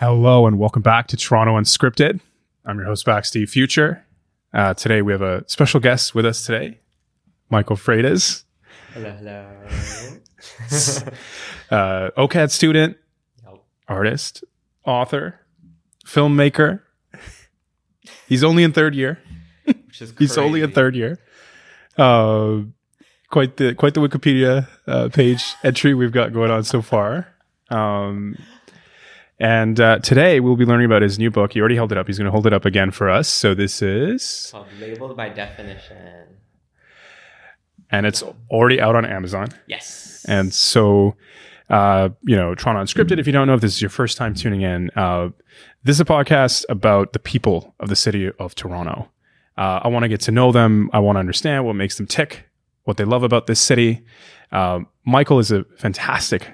Hello and welcome back to Toronto Unscripted. I'm your host, Steve Future. Today we have a special guest with us today, Michael Freitas. Hello. OCAD student, artist, author, filmmaker. He's only in third year. Which is crazy. He's only in third year. Quite the Wikipedia page entry we've got going on so far. And today we'll be learning about his new book. He already held it up. He's going to hold it up again for us. So this is called Labeled by Definition. And it's already out on Amazon. Yes. And so, Toronto Unscripted, if you don't know, if this is your first time tuning in, this is a podcast about the people of the city of Toronto. I want to get to know them. I want to understand what makes them tick, what they love about this city. Michael is a fantastic,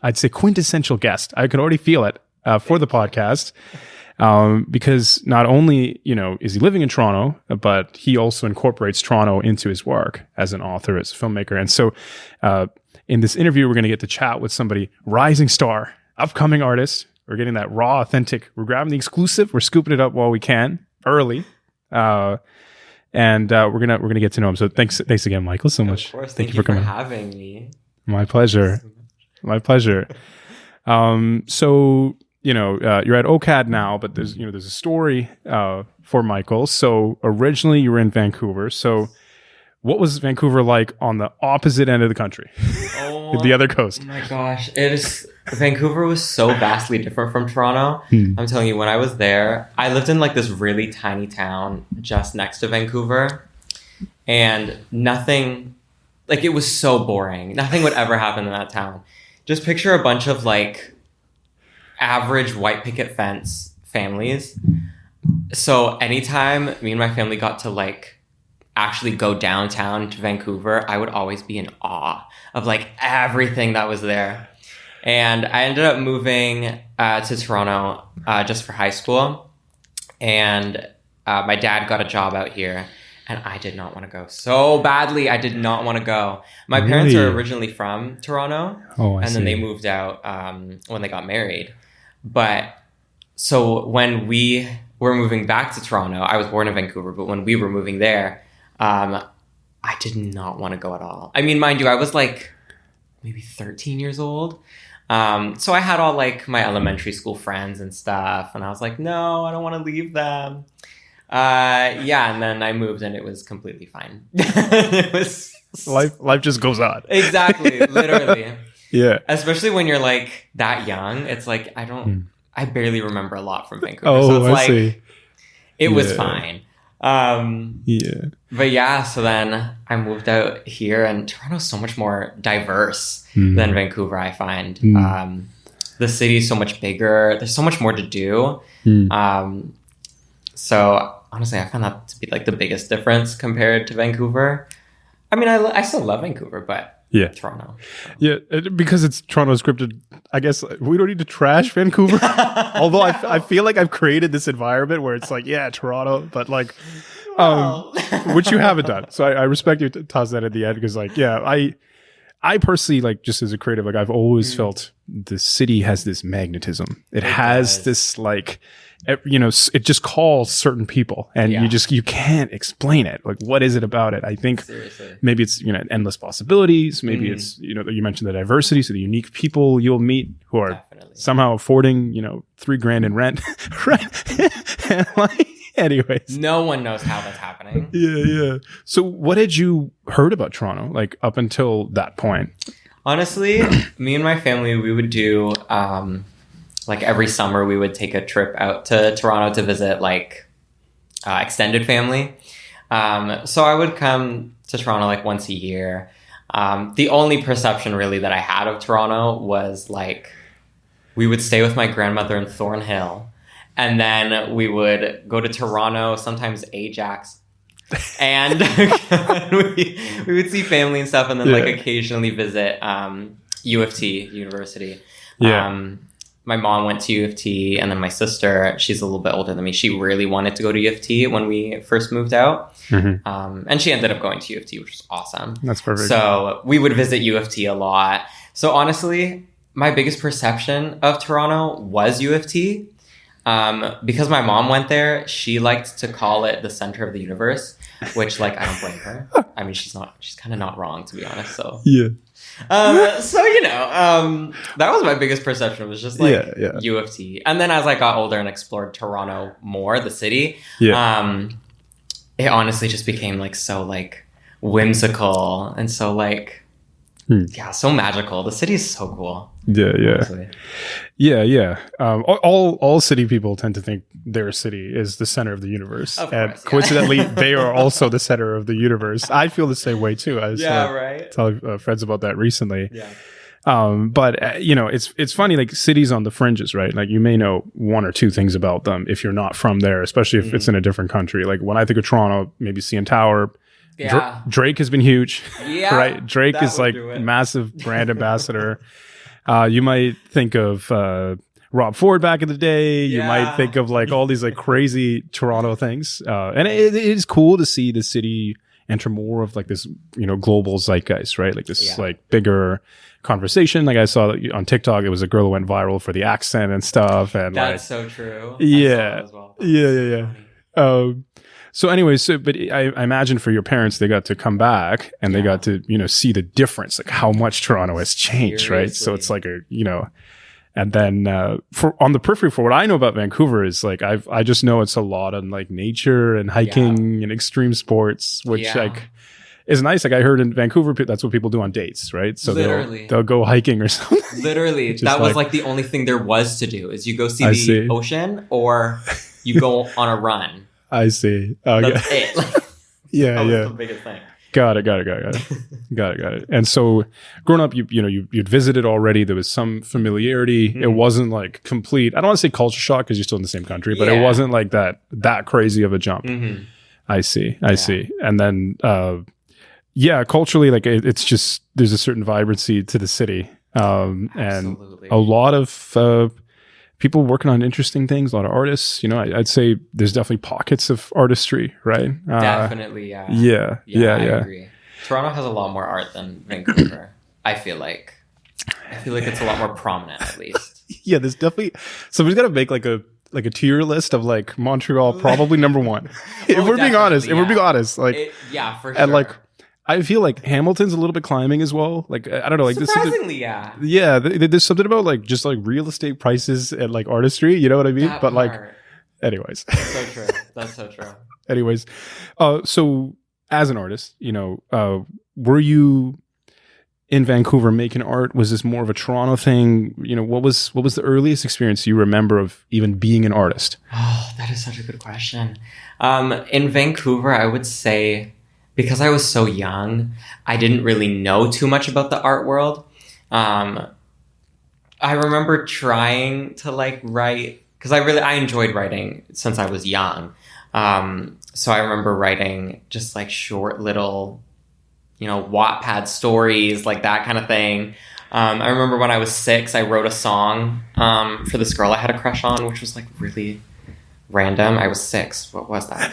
I'd say quintessential guest. I could already feel it for the podcast because not only, is he living in Toronto, but he also incorporates Toronto into his work as an author, as a filmmaker. And so in this interview, we're going to get to chat with somebody, rising star, upcoming artist. We're getting that raw, authentic. We're grabbing the exclusive. We're scooping it up while we can, early. And we're gonna get to know him. So thanks again, Michael, so much. Of course, thank you for coming. Having me. My pleasure. My pleasure. So you're at OCAD now, but there's a story for Michael. So originally you were in Vancouver. So what was Vancouver like on the opposite end of the country, the other coast? Oh my gosh, Vancouver was so vastly different from Toronto. I'm telling you, when I was there, I lived in like this really tiny town just next to Vancouver, and nothing, like it was so boring. Nothing would ever happen in that town. Just picture a bunch of like average white picket fence families. So anytime me and my family got to like actually go downtown to Vancouver, I would always be in awe of like everything that was there. And I ended up moving to Toronto just for high school. And my dad got a job out here. And I did not want to go so badly. I did not want to go. My parents are originally from Toronto. And then they moved out when they got married. But so when we were moving back to Toronto, I was born in Vancouver, but when we were moving there, I did not want to go at all. I mean, mind you, I was like maybe 13 years old. So I had all like my elementary school friends and stuff. And I was like, no, I don't want to leave them. And then I moved and it was completely fine. It was life just goes on. Exactly, literally. Yeah. Especially when you're like that young, it's like I barely remember a lot from Vancouver. Oh, so it's I see. It was fine. But yeah, so then I moved out here and Toronto's so much more diverse than Vancouver, I find. The city's so much bigger. There's so much more to do. So honestly, I found that to be like the biggest difference compared to Vancouver. I mean, I still love Vancouver, but Toronto. Yeah, because it's Toronto Scripted, I guess we don't need to trash Vancouver. Although I feel like I've created this environment where it's like, yeah, Toronto, but like, which you haven't done. So I respect you to toss that at the end because like, yeah, I personally, like, just as a creative, like I've always felt the city has this magnetism. It has this like, it just calls certain people and you can't explain it. Like, what is it about it? I think maybe it's, endless possibilities. Maybe it's, you mentioned the diversity. So the unique people you'll meet who are somehow affording, $3,000 in rent. Right. And like, anyways. No one knows how that's happening. Yeah. So what had you heard about Toronto, like up until that point? Honestly, me and my family, we would do, like every summer we would take a trip out to Toronto to visit like extended family. So I would come to Toronto like once a year. The only perception really that I had of Toronto was like we would stay with my grandmother in Thornhill and then we would go to Toronto, sometimes Ajax. And we would see family and stuff and then like occasionally visit U of T, university. My mom went to U of T, and then my sister, she's a little bit older than me. She really wanted to go to U of T when we first moved out. And she ended up going to U of T, which was awesome. That's perfect. So we would visit U of T a lot. So honestly, my biggest perception of Toronto was U of T. Because my mom went there, she liked to call it the center of the universe, which like I don't blame her. I mean, she's kind of not wrong, to be honest. So Yeah. so that was my biggest perception. It was just like U of T. And then as I got older and explored Toronto more, the city, it honestly just became like so like whimsical and so like so magical. The city is so cool. Yeah. All city people tend to think their city is the center of the universe, and coincidentally, they are also the center of the universe. I feel the same way too. I was telling friends about that recently. Yeah. But it's funny, like cities on the fringes, right? Like you may know one or two things about them if you're not from there, especially if it's in a different country. Like when I think of Toronto, maybe CN Tower. Yeah. Drake has been huge. Yeah. Right. Drake is like massive brand ambassador. You might think of Rob Ford back in the day. You might think of like all these like crazy Toronto things. And it is cool to see the city enter more of like this, global zeitgeist, right? Like this like bigger conversation. Like I saw on TikTok, it was a girl who went viral for the accent and stuff. And that's so true. Yeah. As well. Yeah. So anyway, but I imagine for your parents, they got to come back and they got to, see the difference, like how much Toronto has changed, right? So it's like and then on the periphery, for what I know about Vancouver is like, I just know it's a lot on like nature and hiking and extreme sports, which like is nice. Like I heard in Vancouver, that's what people do on dates, right? So they'll go hiking or something. Literally. That was like the only thing there was to do is you go see the ocean or you go on a run. I see. That's it. Like, that was the biggest thing. Got it. And so, growing up, you'd visited already. There was some familiarity. Mm-hmm. It wasn't like complete. I don't want to say culture shock because you're still in the same country, but it wasn't like that crazy of a jump. Mm-hmm. I see. And then, culturally, like it's just there's a certain vibrancy to the city, and a lot of people working on interesting things, a lot of artists. I'd say there's definitely pockets of artistry, right? Definitely, yeah. I agree. Toronto has a lot more art than Vancouver. I feel like it's a lot more prominent, at least. Yeah, there's definitely somebody's got to make like a tier list of like Montreal, probably number one. If we're being honest, like for sure. And like I feel like Hamilton's a little bit climbing as well. Like I don't know, like surprisingly, there's something about like just like real estate prices and like artistry. You know what I mean? That but part. Like, anyways, that's so true. Anyways, so as an artist, were you in Vancouver making art? Was this more of a Toronto thing? What was the earliest experience you remember of even being an artist? Oh, that is such a good question. In Vancouver, I would say, because I was so young, I didn't really know too much about the art world. I remember trying to like write, because I enjoyed writing since I was young. So I remember writing just like short little, Wattpad stories, like that kind of thing. I remember when I was 6, I wrote a song for this girl I had a crush on, which was like really random. I was 6. What was that?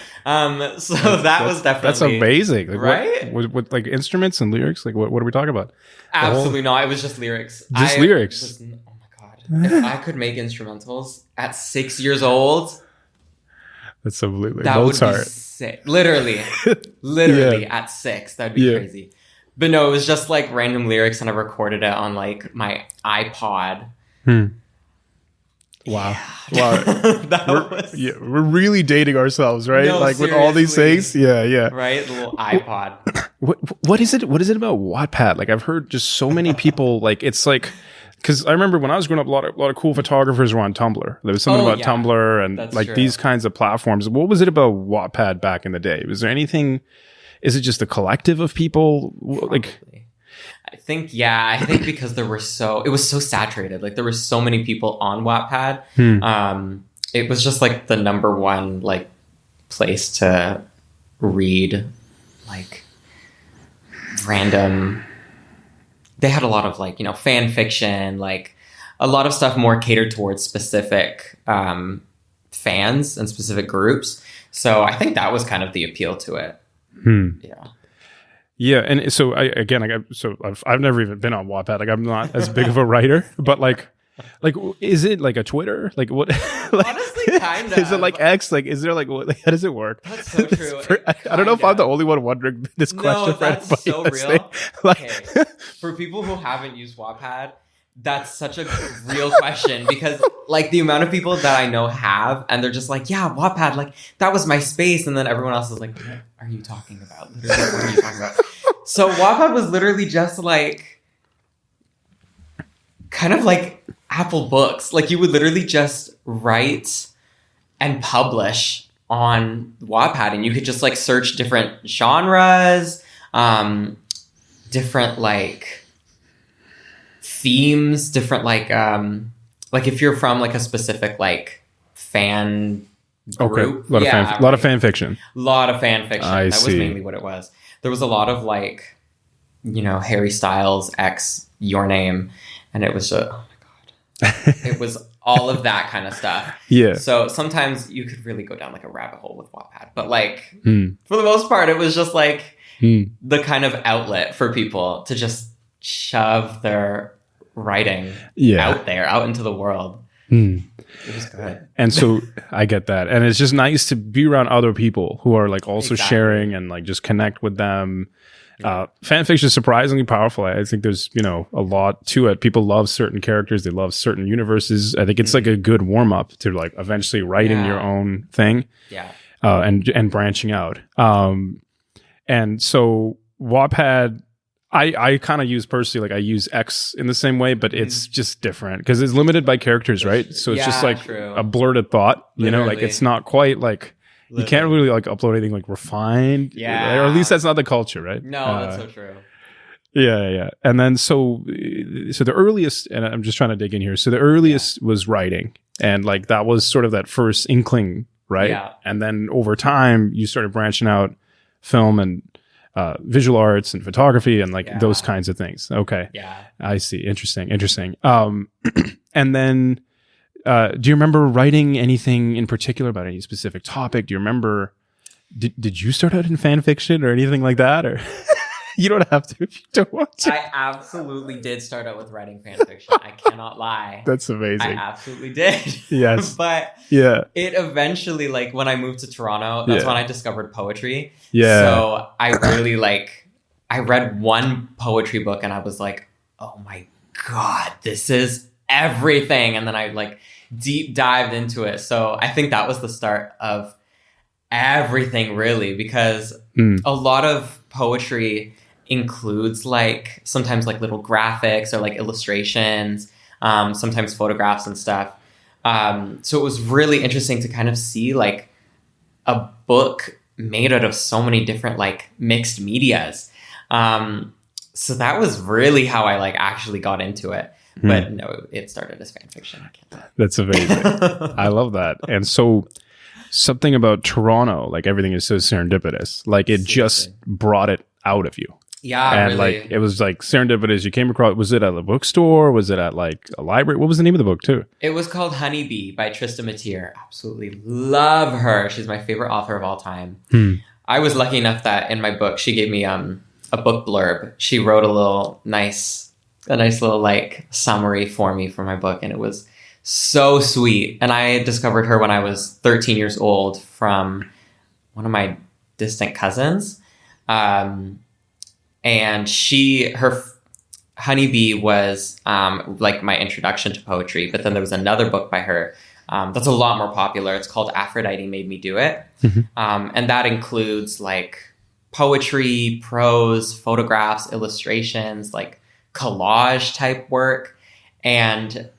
So that was definitely... That's amazing. Like, right? With like instruments and lyrics? Like what are we talking about? Absolutely not. It was just lyrics. Lyrics? Oh my God. If I could make instrumentals at 6 years old... That's unbelievable. That Mozart. would be sick. Literally at 6. That'd be crazy. But no, it was just like random lyrics and I recorded it on like my iPod. Wow. Wow. We're really dating ourselves, right? No, like with all these things. Yeah. Right? The little iPod. What is it about Wattpad? Like I've heard just so many people like it's like because I remember when I was growing up, a lot of cool photographers were on Tumblr. There was something about Tumblr and that's like true. These kinds of platforms. What was it about Wattpad back in the day? Was there anything? Is it just a collective of people? Like, I think because it was so saturated. Like there were so many people on Wattpad. It was just like the number one like place to read like random. They had a lot of like, fan fiction, like a lot of stuff more catered towards specific fans and specific groups. So I think that was kind of the appeal to it. Yeah. Yeah, and so I've never even been on Wattpad. Like I'm not as big of a writer, but like is it like a Twitter? Like what? Like, Honestly, kind of. Is it like X? Like is there like what? Like, how does it work? That's so true. I don't know if I'm the only one wondering this question. No, that's so real. Like, okay. For people who haven't used Wattpad, that's such a real question because like the amount of people that I know have, and they're just like, yeah, Wattpad, like that was my space, and then everyone else is like, what are you talking about? Literally, what are you talking about? So Wattpad was literally just like kind of like Apple Books. Like you would literally just write and publish on Wattpad, and you could just like search different genres, different like themes, different like if you're from like a specific like fan group. Okay. A lot of fan fiction. A lot of fan fiction. That was mainly what it was. There was a lot of like, Harry Styles X Your Name, and it was oh my god. It was all of that kind of stuff. Yeah. So sometimes you could really go down like a rabbit hole with Wattpad, but like for the most part, it was just like the kind of outlet for people to just shove their writing out there, out into the world. It was good. And so I get that. And it's just nice to be around other people who are like also sharing and like just connect with them. Fan fiction is surprisingly powerful. I think there's, a lot to it. People love certain characters. They love certain universes. I think it's like a good warm up to like eventually writing your own thing. Yeah. And branching out. And so Wattpad, I kind of use personally, like I use X in the same way, but it's just different because it's limited by characters, right? So it's just like a blurted thought, like it's not quite like, you can't really like upload anything like refined. Yeah. Or at least that's not the culture, right? No, that's so true. Yeah. And then so the earliest, and I'm just trying to dig in here. So the earliest was writing, and like that was sort of that first inkling, right? Yeah. And then over time you started branching out film and visual arts and photography and like those kinds of things. Okay. Yeah. I see. Interesting. And then do you remember writing anything in particular about any specific topic? Do you remember, did you start out in fan fiction or anything like that? Or you don't have to if you don't want to. I absolutely did start out with writing fan fiction. I cannot lie. That's amazing. I absolutely did. Yes. But it eventually, like when I moved to Toronto, that's when I discovered poetry. Yeah. So I really I read one poetry book and I was like, oh my God, this is everything. And then I like deep dived into it. So I think that was the start of everything really, because a lot of poetry includes like sometimes like little graphics or like illustrations, sometimes photographs and stuff. So it was really interesting to kind of see like a book made out of so many different like mixed medias. So that was really how I like actually got into it. But no, it started as fan fiction. I can't lie. That's amazing. I love that. And so something about Toronto, like everything is so serendipitous. Like it just brought it out of you. Yeah, and really. like it was like serendipitous. You came across. Was it at a bookstore? Was it at like a library? What was the name of the book too? It was called Honeybee by Trista Mateer. Absolutely love her. She's my favorite author of all time. I was lucky enough that in my book she gave me a book blurb. She wrote a nice little like summary for me for my book, and it was so sweet. And I discovered her when I was 13 years old from one of my distant cousins. And her Honeybee was like my introduction to poetry. But then there was another book by her that's a lot more popular. It's called Aphrodite Made Me Do It. And that includes like poetry, prose, photographs, illustrations, like collage type work. And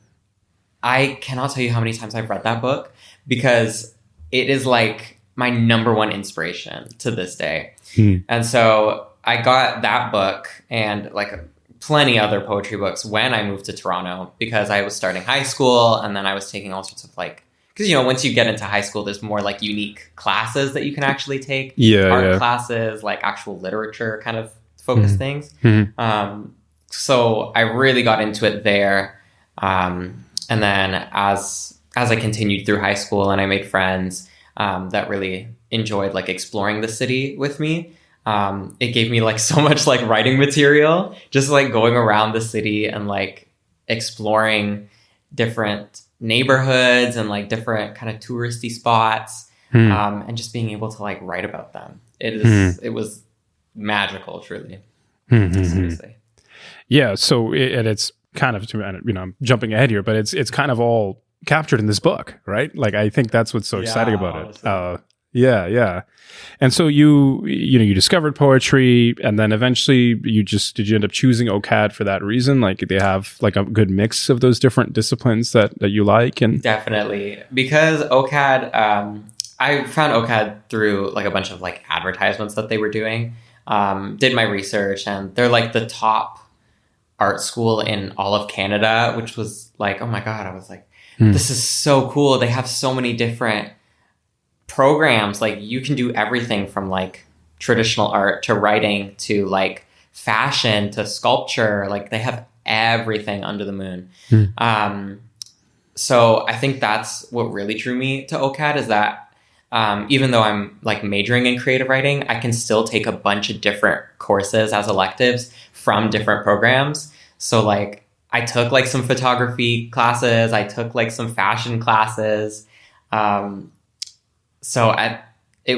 I cannot tell you how many times I've read that book because it is like my number one inspiration to this day. And so I got that book and like plenty other poetry books when I moved to Toronto because I was starting high school, and then I was taking all sorts of like, because once you get into high school, there's more like unique classes that you can actually take. Art classes, like actual literature kind of focused things. So I really got into it there. And then as I continued through high school and I made friends that really enjoyed like exploring the city with me, it gave me like so much like writing material, just like going around the city and like exploring different neighborhoods and like different kind of touristy spots, and just being able to like write about them. It was magical, truly. Seriously. Yeah. So it's kind of, I'm jumping ahead here, but it's kind of all captured in this book, right? Like, I think that's what's so exciting about it. Yeah. And so you discovered poetry, and then eventually did you end up choosing OCAD for that reason? Like, they have like a good mix of those different disciplines that you like? And definitely, because OCAD, I found OCAD through like a bunch of like advertisements that they were doing. Did my research, and they're like the top art school in all of Canada, which was like, oh my God, I was like, this is so cool. They have so many different programs. Like, you can do everything from like traditional art to writing to like fashion to sculpture. Like, they have everything under the moon. So I think that's what really drew me to OCAD, is that even though I'm like majoring in creative writing, I can still take a bunch of different courses as electives from different programs. So like, I took like some photography classes, I took like some fashion classes. It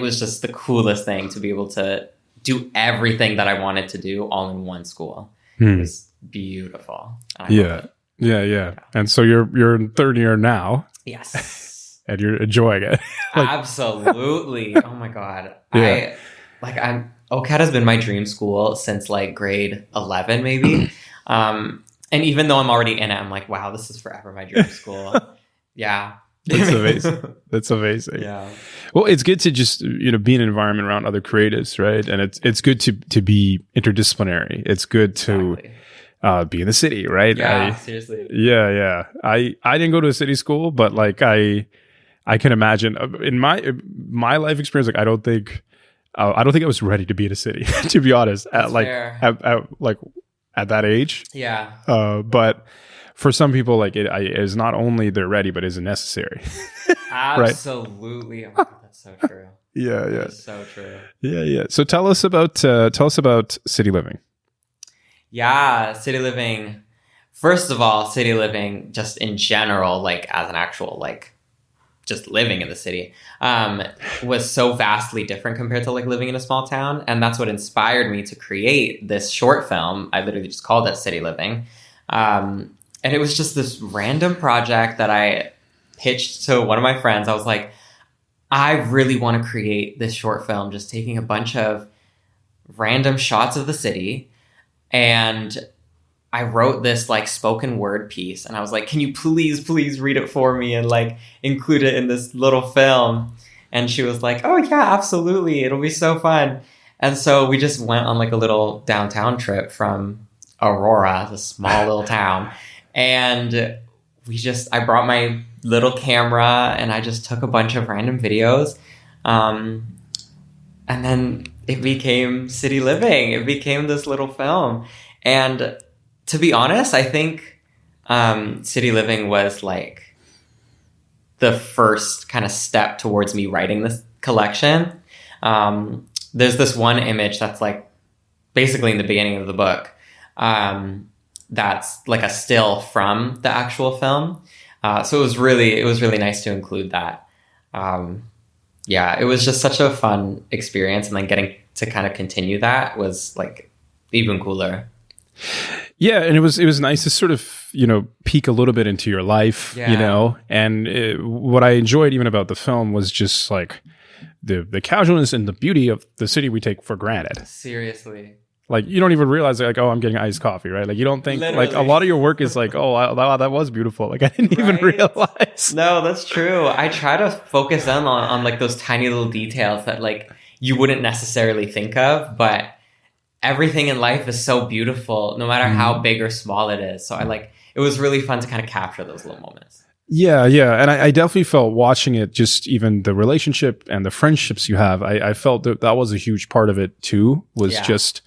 was just the coolest thing to be able to do everything that I wanted to do all in one school. It was beautiful. Yeah. And so you're in third year now. Yes. And you're enjoying it. Absolutely. Oh my God. Yeah. OCAD has been my dream school since like grade 11, maybe. And even though I'm already in it, I'm like, wow, this is forever my dream school. Yeah. That's amazing. Yeah. Well, it's good to just, be in an environment around other creatives, right? And it's good to be interdisciplinary. It's good to be in the city, right? Yeah, seriously. Yeah. I didn't go to a city school, but like I can imagine in my life experience, like I don't think I was ready to be in a city, to be honest. At that age. Yeah. But for some people, like it is not only they're ready, but is necessary. Absolutely. Right? Oh my God, that's so true. Yeah. That's so true. Yeah. So tell us about city living. Yeah, city living. First of all, city living just in general, like as an actual like just living in the city, was so vastly different compared to like living in a small town. And that's what inspired me to create this short film. I literally just called it City Living. And it was just this random project that I pitched to one of my friends. I was like, I really want to create this short film, just taking a bunch of random shots of the city. And I wrote this like spoken word piece, and I was like, can you please read it for me and like include it in this little film? And she was like, oh yeah, absolutely. It'll be so fun. And so we just went on like a little downtown trip from Aurora, the small little town. And I brought my little camera and I just took a bunch of random videos. And then it became City Living. It became this little film. And to be honest, I think City Living was like the first kind of step towards me writing this collection. There's this one image that's like basically in the beginning of the book. That's like a still from the actual film. So it was really nice to include that. It was just such a fun experience, and then getting to kind of continue that was like even cooler. Yeah, and it was nice to sort of, peek a little bit into your life, and what I enjoyed even about the film was just like the casualness and the beauty of the city we take for granted. Seriously. Like, you don't even realize, like, oh, I'm getting iced coffee, right? Like, you don't think, Literally. like, a lot of your work is like, oh, wow, that was beautiful. Like, I didn't even realize. No, that's true. I try to focus on like those tiny little details that like you wouldn't necessarily think of, but everything in life is so beautiful, no matter how big or small it is. So it was really fun to kind of capture those little moments. Yeah. And I definitely felt watching it, just even the relationship and the friendships you have, I felt that was a huge part of it too, was just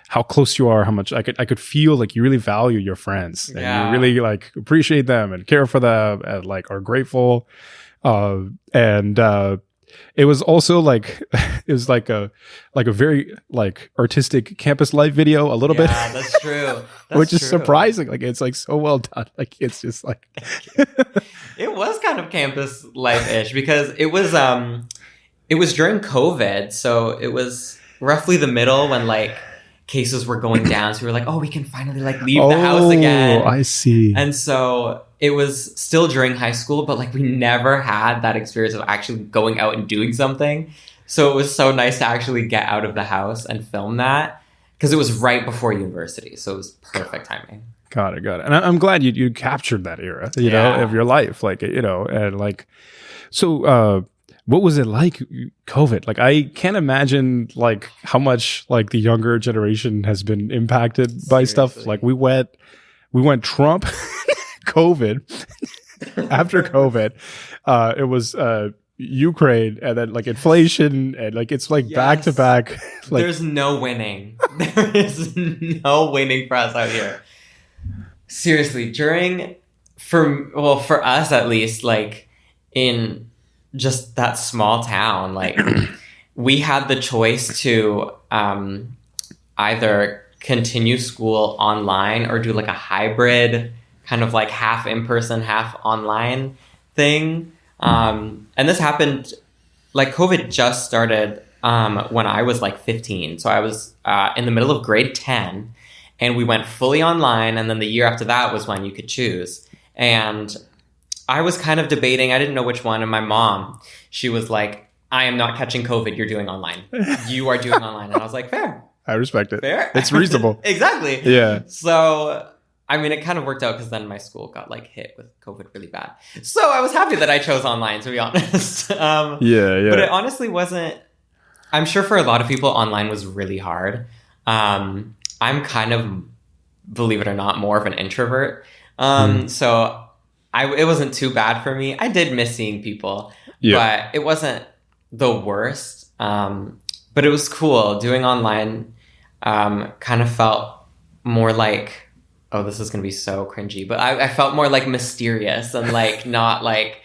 how close you are, how much I could feel like you really value your friends and you really like appreciate them and care for them and like are grateful. it was also like it was like a very like artistic campus life video a little bit. Yeah, that's true. Which is surprising. Like it's like so well done. Like it's just like it was kind of campus life-ish because it was during COVID, so it was roughly the middle when like cases were going down. So we were like, oh, we can finally like leave the house again. Oh, I see. And so it was still during high school, but like we never had that experience of actually going out and doing something. So it was so nice to actually get out of the house and film that because it was right before university. So it was perfect timing. Got it. And I'm glad you captured that era, you know, of your life. Like, you know, and like, so, what was it like COVID? Like, I can't imagine like how much like the younger generation has been impacted by stuff. Like we went Trump, COVID, after COVID, it was, Ukraine and then like inflation and like it's like back to back. Like there's no winning. There is no winning for us out here. Seriously, for us at least, like in just that small town, like we had the choice to either continue school online or do like a hybrid kind of like half in person, half online thing. And this happened, like COVID just started when I was like 15. So I was in the middle of grade 10 and we went fully online. And then the year after that was when you could choose. And I was kind of debating. I didn't know which one. And my mom, she was like, I am not catching COVID. You're doing online. You are doing online. And I was like, fair. I respect it. Fair. It's reasonable. Exactly. Yeah. So, I mean, it kind of worked out because then my school got like hit with COVID really bad. So I was happy that I chose online, to be honest. Yeah. But it honestly wasn't. I'm sure for a lot of people, online was really hard. I'm kind of, believe it or not, more of an introvert. So it wasn't too bad for me. I did miss seeing people, but it wasn't the worst. But it was cool. Doing online kind of felt more like, oh, this is going to be so cringy, but I felt more like mysterious and like not like,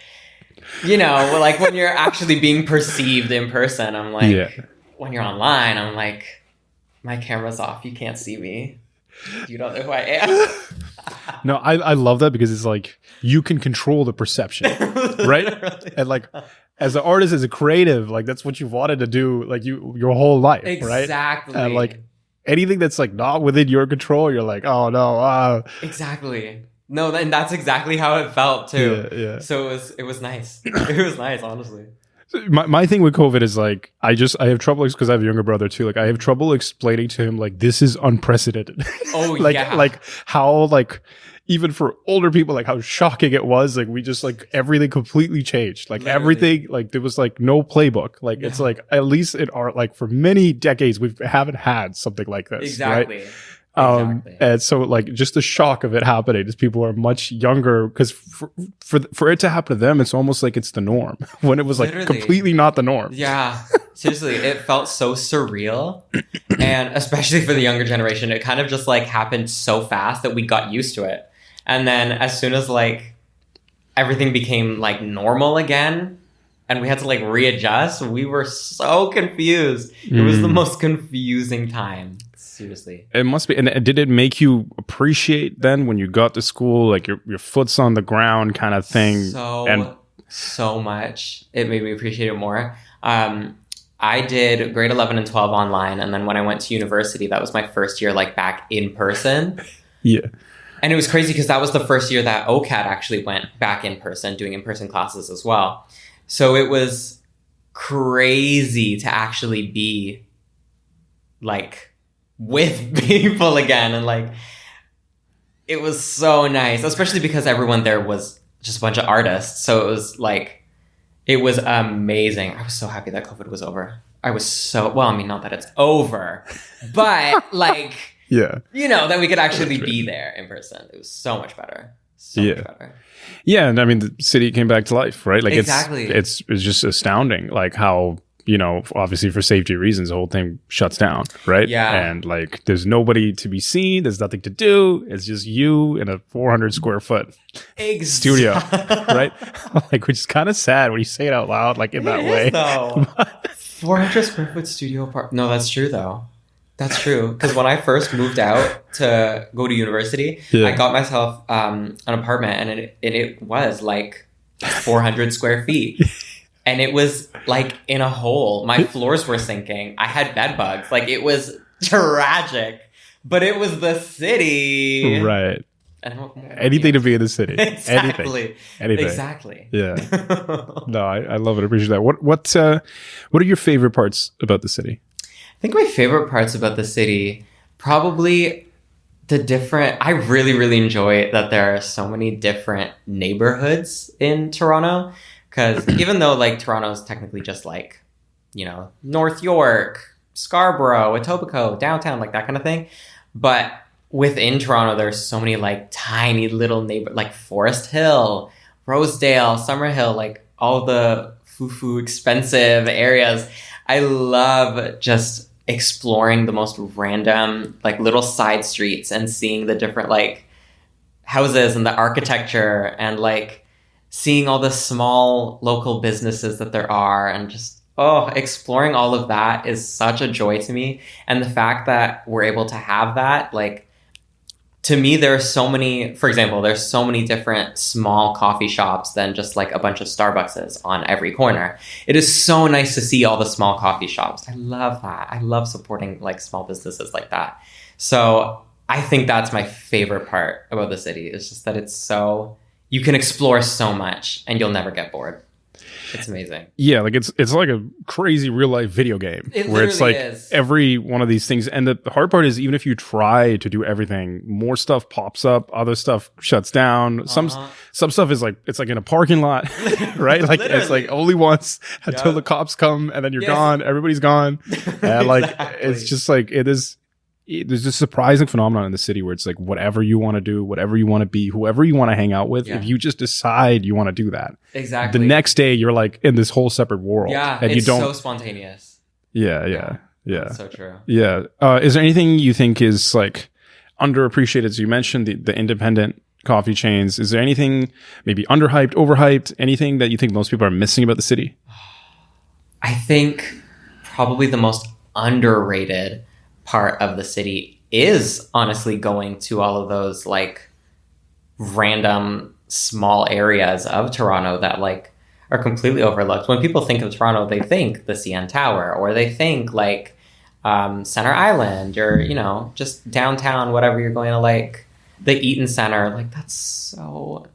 you know, like when you're actually being perceived in person, I'm like, when you're online, I'm like, my camera's off. You can't see me. You don't know who I am. No, I love that because it's like you can control the perception, right? Literally. And like as an artist, as a creative, like that's what you've wanted to do, like your whole life, right? Exactly. And like anything that's like not within your control, you're like, oh no. Exactly. No, and that's exactly how it felt too. Yeah. So it was nice. It was nice, honestly. My thing with COVID is like I have trouble because I have a younger brother too. Like I have trouble explaining to him like this is unprecedented. Oh like, yeah. Like how like even for older people like how shocking it was. Like we just like everything completely changed. Like Literally. everything like there was like no playbook. Like it's like at least in art like for many decades we haven't had something like this. Exactly. Right? And so like just the shock of it happening as people are much younger because for it to happen to them it's almost like it's the norm when it was like Literally. completely not the norm. Yeah, seriously, it felt so surreal. And especially for the younger generation, it kind of just like happened so fast that we got used to it. And then as soon as like everything became like normal again and we had to like readjust, we were so confused. It was the most confusing time. Seriously. It must be. And did it make you appreciate then when you got to school, like your foot's on the ground kind of thing? So much. It made me appreciate it more. I did grade 11 and 12 online. And then when I went to university, that was my first year like back in person. Yeah. And it was crazy because that was the first year that OCAD actually went back in person, doing in-person classes as well. So it was crazy to actually be like with people again, and like it was so nice, especially because everyone there was just a bunch of artists, so it was like it was amazing. I was so happy that COVID was over. I was so, well, I mean, not that it's over, but like you know, that we could actually be there in person. It was so much better. Much better. Yeah, and I mean the city came back to life, right? Like exactly. it's just astounding like how obviously for safety reasons, the whole thing shuts down, right? Yeah. And like, there's nobody to be seen. There's nothing to do. It's just you in a 400 square foot studio, right? Like, which is kind of sad when you say it out loud, like in that way. Though. 400 square foot studio apartment. No, that's true though. That's true. Because when I first moved out to go to university, I got myself an apartment, and it was like 400 square feet. And it was like in a hole. My floors were sinking. I had bed bugs. Like, it was tragic. But it was the city. Right. And anything to be in the city. Exactly. Anything. Exactly. Yeah. No, I love it. I appreciate that. What are your favorite parts about the city? I think my favorite parts about the city, probably I really, really enjoy that there are so many different neighborhoods in Toronto. Because even though like Toronto is technically just like, North York, Scarborough, Etobicoke, downtown, like that kind of thing. But within Toronto, there's so many like tiny little like Forest Hill, Rosedale, Summerhill, like all the foo-foo expensive areas. I love just exploring the most random like little side streets and seeing the different like houses and the architecture and like seeing all the small local businesses that there are, and just exploring all of that is such a joy to me. And the fact that we're able to have that, like, to me, there's so many different small coffee shops than just like a bunch of Starbuckses on every corner. It is so nice to see all the small coffee shops. I love that. I love supporting like small businesses like that. So I think that's my favorite part about the city. It's just that you can explore so much and you'll never get bored. It's amazing. Yeah, like it's like a crazy real life video game where it's like every one of these things. And the hard part is, even if you try to do everything, more stuff pops up, other stuff shuts down. Some stuff is like, it's like in a parking lot, right? Like it's like only once until the cops come, and then you're gone. Everybody's gone. And like, it's just like, there's this surprising phenomenon in the city where it's like whatever you want to do, whatever you want to be, whoever you want to hang out with, if you just decide you want to do that, exactly, the next day you're like in this whole separate world. Yeah, and it's so spontaneous. Yeah. That's so true. Yeah. Is there anything you think is like underappreciated? So you mentioned the independent coffee chains. Is there anything maybe underhyped, overhyped, anything that you think most people are missing about the city? I think probably the most underrated part of the city is honestly going to all of those like random small areas of Toronto that like are completely overlooked. When people think of Toronto, they think the CN Tower, or they think like Center Island, or just downtown, whatever you're going to, like the Eaton Center. Like that's so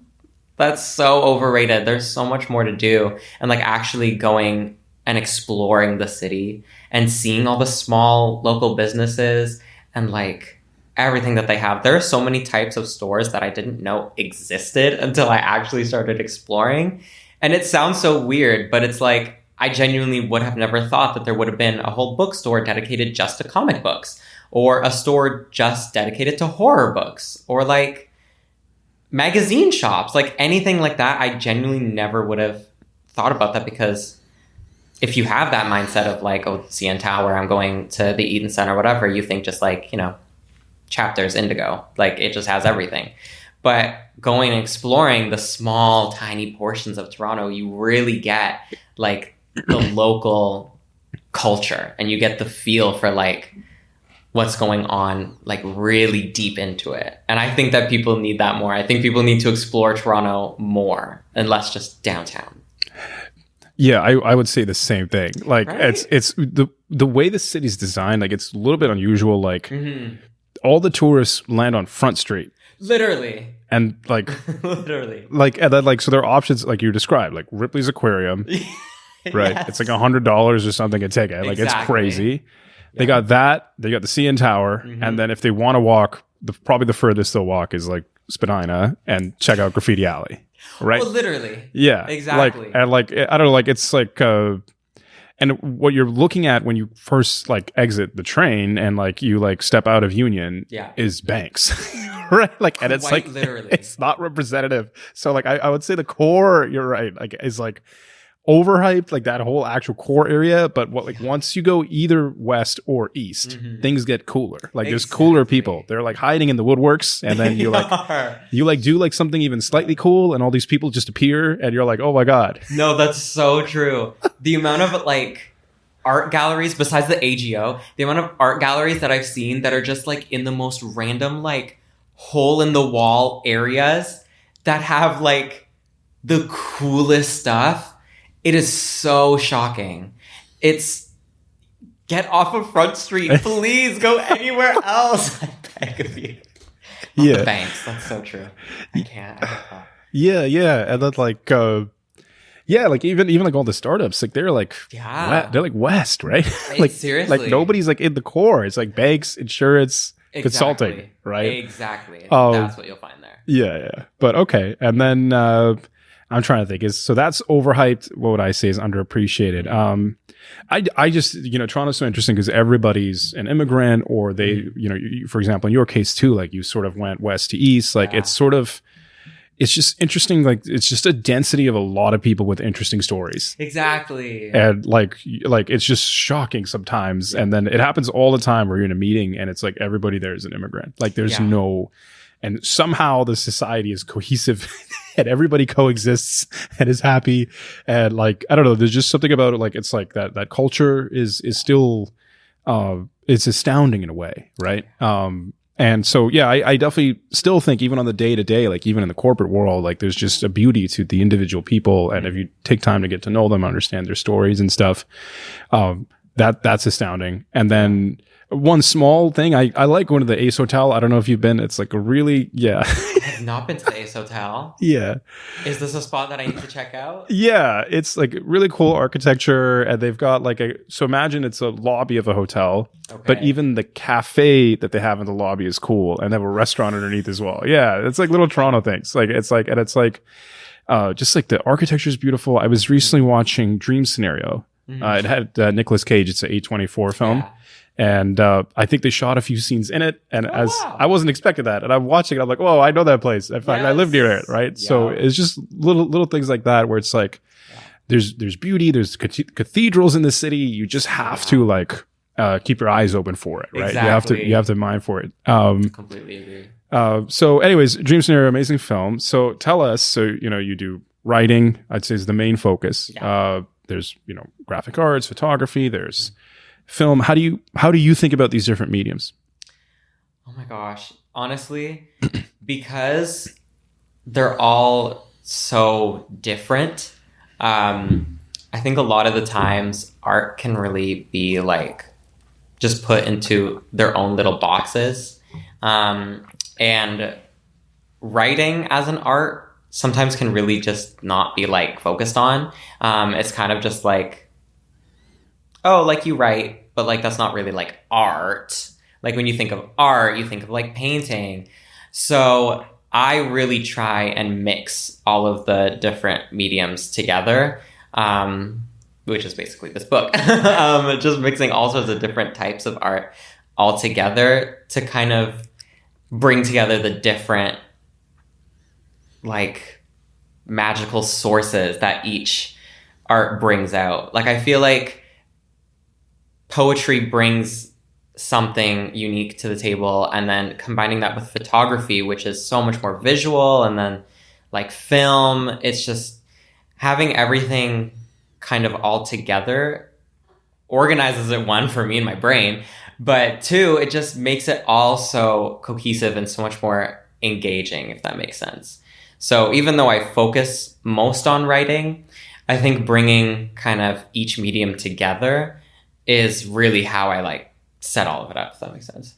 overrated. There's so much more to do, and like actually going and exploring the city and seeing all the small local businesses and like everything that they have. There are so many types of stores that I didn't know existed until I actually started exploring. And it sounds so weird, but it's like, I genuinely would have never thought that there would have been a whole bookstore dedicated just to comic books, or a store just dedicated to horror books, or like magazine shops, like anything like that. I genuinely never would have thought about that, because if you have that mindset of like, CN Tower, I'm going to the Eaton Center, whatever, you think just like, Chapters, Indigo, like it just has everything. But going and exploring the small, tiny portions of Toronto, you really get like the local culture, and you get the feel for like what's going on, like really deep into it. And I think that people need that more. I think people need to explore Toronto more and less just downtown. Yeah, I would say the same thing. Like, right? it's the way the city's designed, like it's a little bit unusual. Like all the tourists land on Front Street. Literally. And like literally. Like, and then like, so there are options like you described, like Ripley's Aquarium. Right. Yes. It's like $100 or something a ticket. Like it's crazy. Yeah. They got that, they got the CN Tower, and then if they want to walk, probably the furthest they'll walk is like Spadina and check out Graffiti Alley. Right. Well, literally. Yeah. Exactly. Like, and like, I don't know, like it's like and what you're looking at when you first like exit the train and like you like step out of Union is banks. Right. Like, and it's like literally, it's not representative. So like I would say the core, you're right, like is like overhyped, like that whole actual core area. But once you go either west or east, things get cooler. Like there's cooler people. They're like hiding in the woodworks, and then you do like something even slightly cool, and all these people just appear, and you're like, oh my god. No, that's so true. The amount of like art galleries besides the AGO, the amount of art galleries that I've seen that are just like in the most random like hole in the wall areas that have like the coolest stuff. It is so shocking. It's get off of Front Street, please go anywhere else. I beg of you. Not the banks. That's so true. I can't. Yeah, and then like like even like all the startups, like they're like they're like west, right? Like seriously, like nobody's like in the core. It's like banks, insurance, consulting, right? Exactly. That's what you'll find there. Yeah. But okay, and then I'm trying to think. So that's overhyped. What would I say is underappreciated? I just Toronto's so interesting because everybody's an immigrant, or they for example in your case too, like you sort of went west to east. Like it's just interesting. Like it's just a density of a lot of people with interesting stories. Exactly. And like it's just shocking sometimes. And then it happens all the time where you're in a meeting and it's like everybody there is an immigrant. Like there's and somehow the society is cohesive and everybody coexists and is happy. And like, I don't know, there's just something about it. Like, it's like that culture is still, it's astounding in a way. Right. And so, yeah, I definitely still think even on the day to day, like even in the corporate world, like there's just a beauty to the individual people. And if you take time to get to know them, understand their stories and stuff, that's astounding. And then one small thing, I like going to the Ace Hotel. I don't know if you've been. It's like a really, I have not been to the Ace Hotel. Yeah. Is this a spot that I need to check out? Yeah. It's like really cool architecture. And they've got like so imagine it's a lobby of a hotel, but even the cafe that they have in the lobby is cool. And they have a restaurant underneath as well. Yeah. It's like little Toronto things. Just like the architecture is beautiful. I was recently watching Dream Scenario. It had Nicolas Cage. It's an A24 film. Yeah. And I think they shot a few scenes in it. And I wasn't expecting that. And I'm watching it. I'm like, whoa, I know that place. In fact, I live near it. Right. Yeah. So it's just little things like that where it's like, there's beauty. There's cathedrals in the city. You just have to like keep your eyes open for it. Right. Exactly. You have to mind for it. Completely agree. So anyways, Dream Scenario, amazing film. So tell us, you do writing, I'd say is the main focus. Yeah. There's, graphic arts, photography, there's film. How do you think about these different mediums? Oh my gosh. Honestly, because they're all so different, I think a lot of the times art can really be like just put into their own little boxes. And writing as an art sometimes can really just not be like focused on. It's kind of just like, oh, like you write, but like that's not really like art. Like when you think of art, you think of like painting. So I really try and mix all of the different mediums together, which is basically this book. Just mixing all sorts of different types of art all together to kind of bring together the different like magical sources that each art brings out. Like I feel like poetry brings something unique to the table, and then combining that with photography, which is so much more visual, and then like film, it's just having everything kind of all together organizes it, one, for me in my brain, but two, it just makes it all so cohesive and so much more engaging, if that makes sense. So even though I focus most on writing, I think bringing kind of each medium together is really how I like set all of it up, if that makes sense.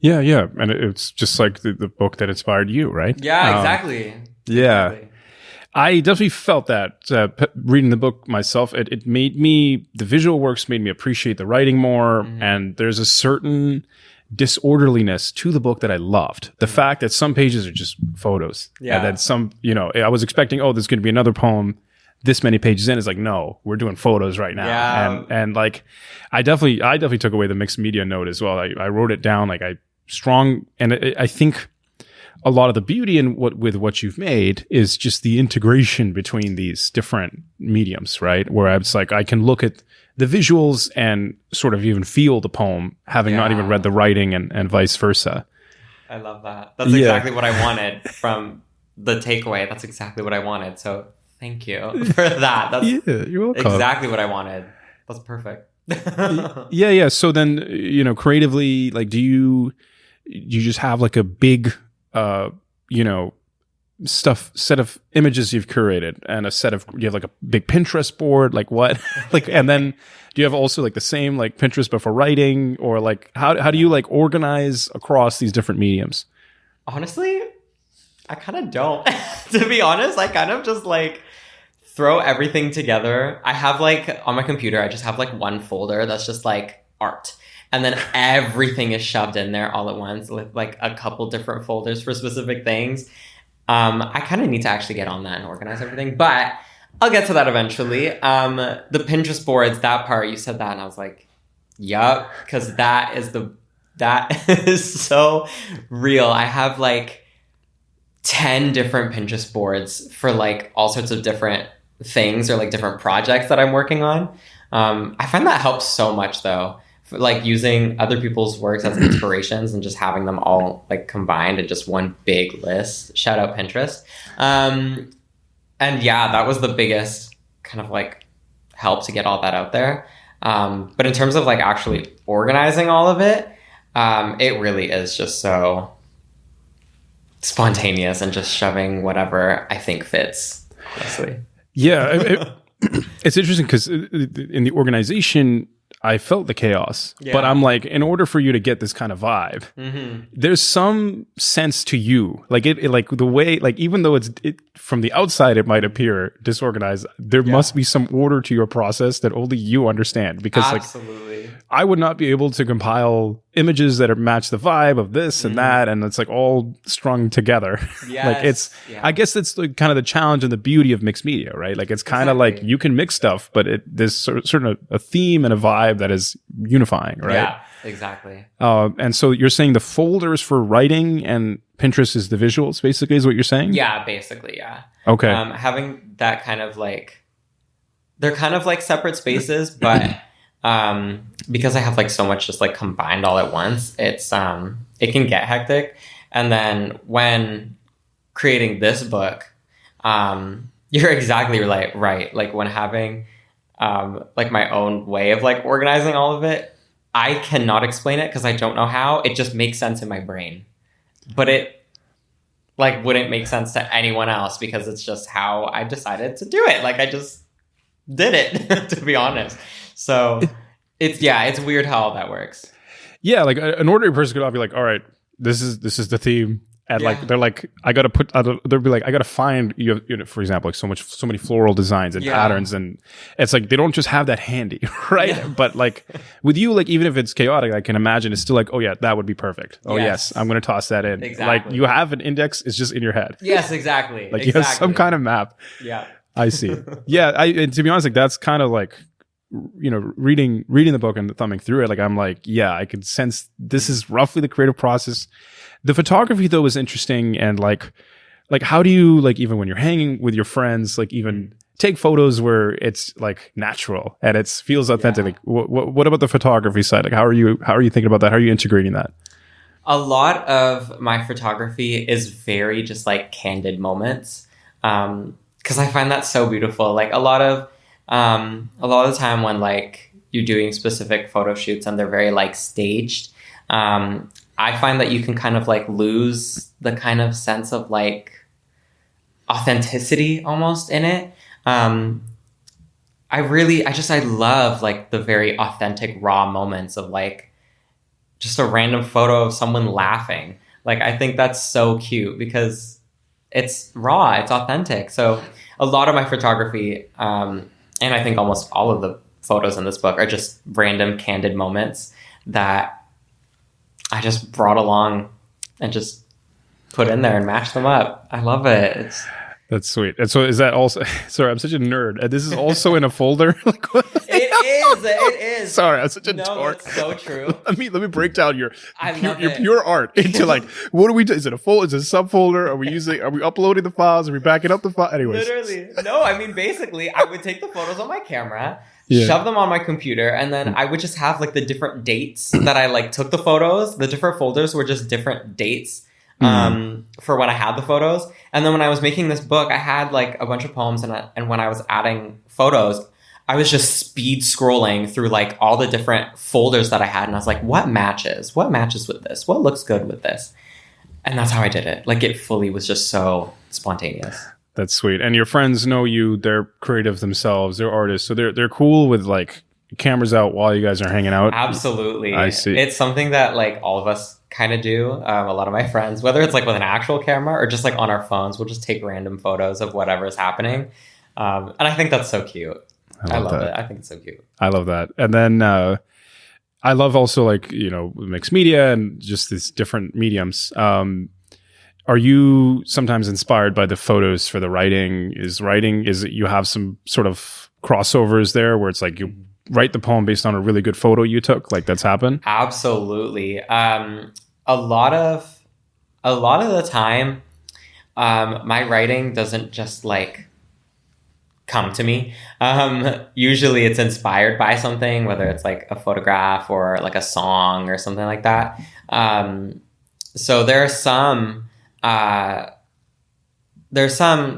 Yeah. And it's just like the book that inspired you, right? Yeah, exactly. Yeah. Exactly. I definitely felt that reading the book myself. It made me, the visual works made me appreciate the writing more. Mm-hmm. And there's a certain disorderliness to the book that I loved. The fact that some pages are just photos. Yeah. And then some, I was expecting, there's going to be another poem this many pages in. It's like, no, we're doing photos right now. Yeah. And like, I definitely took away the mixed media note as well. I wrote it down, like I think a lot of the beauty in what you've made is just the integration between these different mediums, right? Where it's like I can look at the visuals and sort of even feel the poem, having not even read the writing, and vice versa. I love that. That's exactly what I wanted from the takeaway. That's exactly what I wanted. So thank you for that. That's you're welcome. Exactly what I wanted. That's perfect. Yeah. So then, creatively, like, do you just have like a big, set of images you've curated and you have like a big Pinterest board, like what? Like, and then do you have also like the same like Pinterest but for writing, or like how do you like organize across these different mediums? Honestly, I kind of don't. To be honest, I kind of just like throw everything together. I have like on my computer, I just have like one folder that's just like art. And then everything is shoved in there all at once with like a couple different folders for specific things. I kind of need to actually get on that and organize everything, but I'll get to that eventually. The Pinterest boards, that part, you said that and I was like, yup, because that is so real. I have like 10 different Pinterest boards for like all sorts of different things or like different projects that I'm working on. I find that helps so much though. Like using other people's works as inspirations and just having them all like combined in just one big list. Shout out Pinterest. And yeah, that was the biggest kind of like help to get all that out there. But in terms of like actually organizing all of it, it really is just so spontaneous and just shoving whatever I think fits, honestly. Yeah. It's interesting because in the organization, I felt the chaos, but I'm like, in order for you to get this kind of vibe, there's some sense to you, like it like the way, like even though it from the outside it might appear disorganized, there must be some order to your process that only you understand. Because like, I would not be able to compile images that match the vibe of this and that, and it's like all strung together. Like it's, I guess it's like kind of the challenge and the beauty of mixed media, right? Like it's kind of like you can mix stuff, but there's certain a theme and a vibe that is unifying, right? Yeah, exactly. And so you're saying the folders for writing and Pinterest is the visuals, basically, is what you're saying? Yeah, basically, yeah. Okay. Having that kind of like, they're kind of like separate spaces, but because I have like so much just like combined all at once, it's it can get hectic. And then when creating this book, you're exactly right. Like when having like my own way of like organizing all of it, I cannot explain it because I don't know how. It just makes sense in my brain, but it like wouldn't make sense to anyone else because it's just how I decided to do it. Like I just did it, to be honest. So it's weird how all that works. Yeah, like an ordinary person could all be like, all right, this is the theme. And like they're like, they'll be like, I gotta find you know, for example, like so many floral designs and patterns, and it's like they don't just have that handy, right? Yeah. But like with you, like even if it's chaotic, I can imagine it's still like, oh yeah, that would be perfect. Oh yes, I'm gonna toss that in. Exactly. Like you have an index, it's just in your head. Yes, exactly. Like you have some kind of map. Yeah, I see. Yeah, and to be honest, like that's kind of like, you know, reading the book and thumbing through it, like I'm like, yeah, I can sense this is roughly the creative process. The photography though is interesting, and like how do you, like, even when you're hanging with your friends, like even take photos where it's like natural and it feels authentic? Like, what about the photography side? Like how are you thinking about that? How are you integrating that? A lot of my photography is very just like candid moments, because I find that so beautiful. Like a lot of the time when like you're doing specific photo shoots and they're very like staged, I find that you can kind of like lose the kind of sense of like authenticity almost in it. I love like the very authentic raw moments of like just a random photo of someone laughing. Like I think that's so cute because it's raw, it's authentic. So a lot of my photography, and I think almost all of the photos in this book are just random candid moments that I just brought along and just put in there and matched them up. I love it. That's sweet. And so is that also, sorry, I'm such a nerd. And this is also in a folder? Like, what? It is. Sorry, I'm such a No, dork. that's so true. Let me break down your it. pure art into like, what do we do? Is it a folder? Is it a subfolder? Are we uploading the files? Are we backing up the file? Anyways. Literally. No, I mean, basically, I would take the photos on my camera, Yeah. shove them on my computer, and then I would just have like the different dates that I like took the photos. The different folders were just different dates for when I had the photos. And then when I was making this book, I had like a bunch of poems, and when I was adding photos, I was just speed scrolling through like all the different folders that I had, and I was like, what matches? What matches with this? What looks good with this? And that's how I did it. Like, it fully was just so spontaneous. That's sweet. And your friends know you. They're creative themselves. They're artists. So they're cool with like cameras out while you guys are hanging out. Absolutely. I see. It's something that like all of us kind of do. A lot of my friends, whether it's like with an actual camera or just like on our phones, we'll just take random photos of whatever is happening. And I think that's so cute. I love it. I think it's so cute. I love that. And then I love also like, mixed media and just these different mediums. Are you sometimes inspired by the photos for the writing? Is it you have some sort of crossovers there where it's like you write the poem based on a really good photo you took? Like, that's happened? Absolutely. A lot of the time, my writing doesn't just like come to me. Usually it's inspired by something, whether it's like a photograph or like a song or something like that. So there's some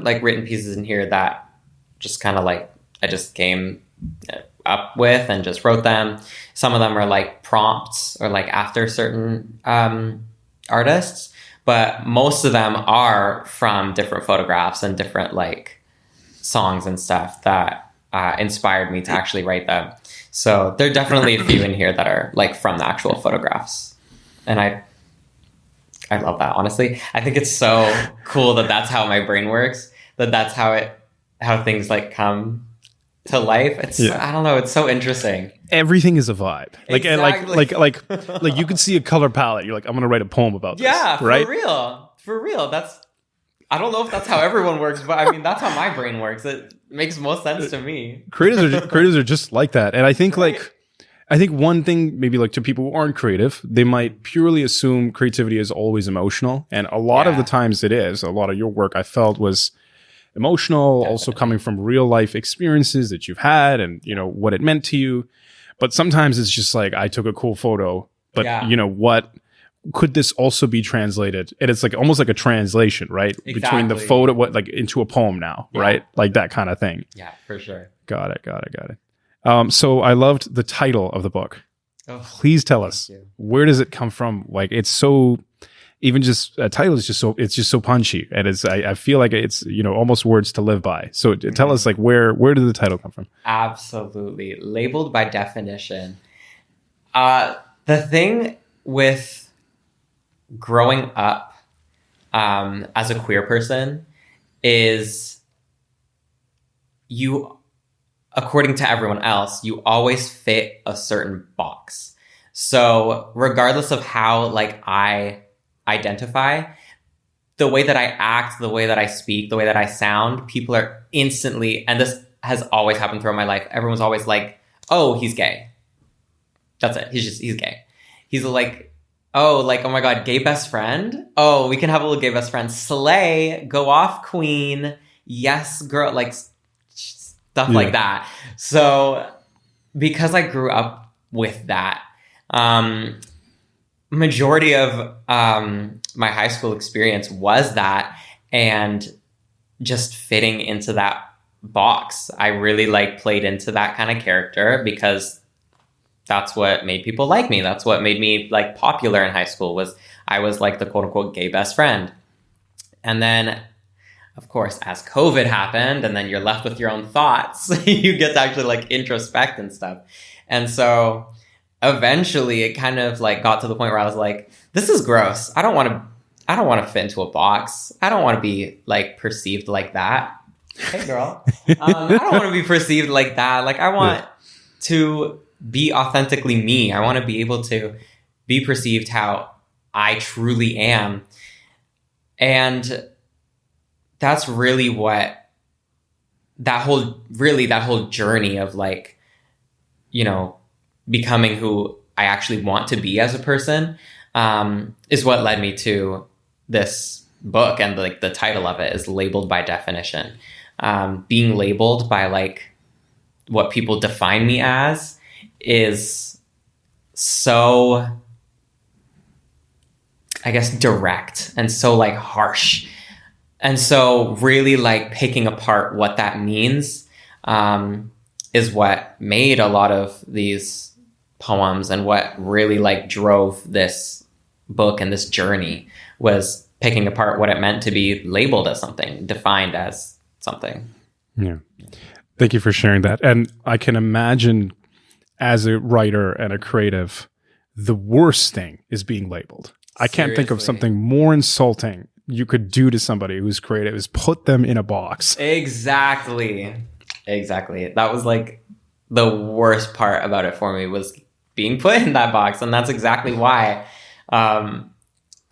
like written pieces in here that just kind of like I just came up with and just wrote them. Some of them are like prompts or like after certain artists, but most of them are from different photographs and different like songs and stuff that inspired me to actually write them. So there are definitely a few in here that are like from the actual photographs, and I love that. Honestly, I think it's so cool that that's how my brain works. That's how things like come to life. I don't know. It's so interesting. Everything is a vibe. Like, exactly. like you could see a color palette. You're like, I'm going to write a poem about this. Yeah, right? For real. I don't know if that's how everyone works, but I mean, that's how my brain works. It makes most sense to me. Creatives are just like that. And I think I think one thing maybe like to people who aren't creative, they might purely assume creativity is always emotional. And a lot of the times it is. A lot of your work I felt was emotional, definitely. Also coming from real life experiences that you've had and, what it meant to you. But sometimes it's just like, I took a cool photo, but what could this also be translated? And it's like almost like a translation, right? Exactly. Between the photo, into a poem now, right? Like that kind of thing. Yeah, for sure. Got it. So I loved the title of the book. Oh, please tell us, where does it come from? Like, it's so, even just a title is it's just so punchy. And I feel like it's, almost words to live by. So tell us, like, where did the title come from? Absolutely. Labeled by definition. The thing with growing up as a queer person is you, according to everyone else, you always fit a certain box. So regardless of how like I identify, the way that I act, the way that I speak, the way that I sound, people are instantly, and this has always happened throughout my life, everyone's always like, oh, he's gay. That's it. He's gay. He's like, oh my God, gay best friend? Oh, we can have a little gay best friend. Slay, go off queen. Yes, girl, like stuff like that. So because I grew up with that, majority of my high school experience was that, and just fitting into that box. I really like played into that kind of character because that's what made people like me. That's what made me like popular in high school, was I was like the quote unquote gay best friend. And then of course, as COVID happened, and then you're left with your own thoughts, you get to actually like introspect and stuff. And so eventually it kind of like got to the point where I was like, this is gross. I don't want to fit into a box. I don't want to be like perceived like that. Hey girl. I don't want to be perceived like that. Like I want to be authentically me. I want to be able to be perceived how I truly am. And that's really what that whole journey of like, you know, becoming who I actually want to be as a person, is what led me to this book. And like the title of it is Labeled by Definition. Being labeled by like what people define me as is so, I guess, direct and so like harsh. And so really like picking apart what that means is what made a lot of these poems, and what really like drove this book and this journey was picking apart what it meant to be labeled as something, defined as something. Yeah. Thank you for sharing that. And I can imagine as a writer and a creative, the worst thing is being labeled. I can't think of something more insulting you could do to somebody who's creative is put them in a box. Exactly. That was like the worst part about it for me, was being put in that box. And that's exactly why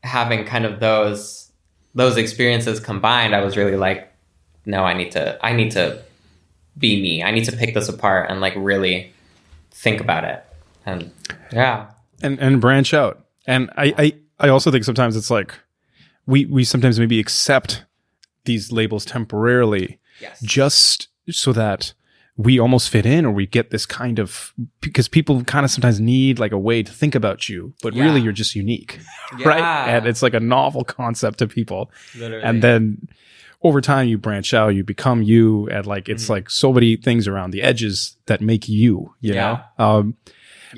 having kind of those experiences combined, I was really like, no, I need to be me. I need to pick this apart and like really think about it. And yeah. And branch out. And I also think sometimes it's like we sometimes maybe accept these labels temporarily, yes, just so that we almost fit in, or we get this kind of, because people kind of sometimes need like a way to think about you, but really you're just unique, right? And it's like a novel concept to people. Literally. And then over time you branch out, you become you, and like it's like so many things around the edges that make you know.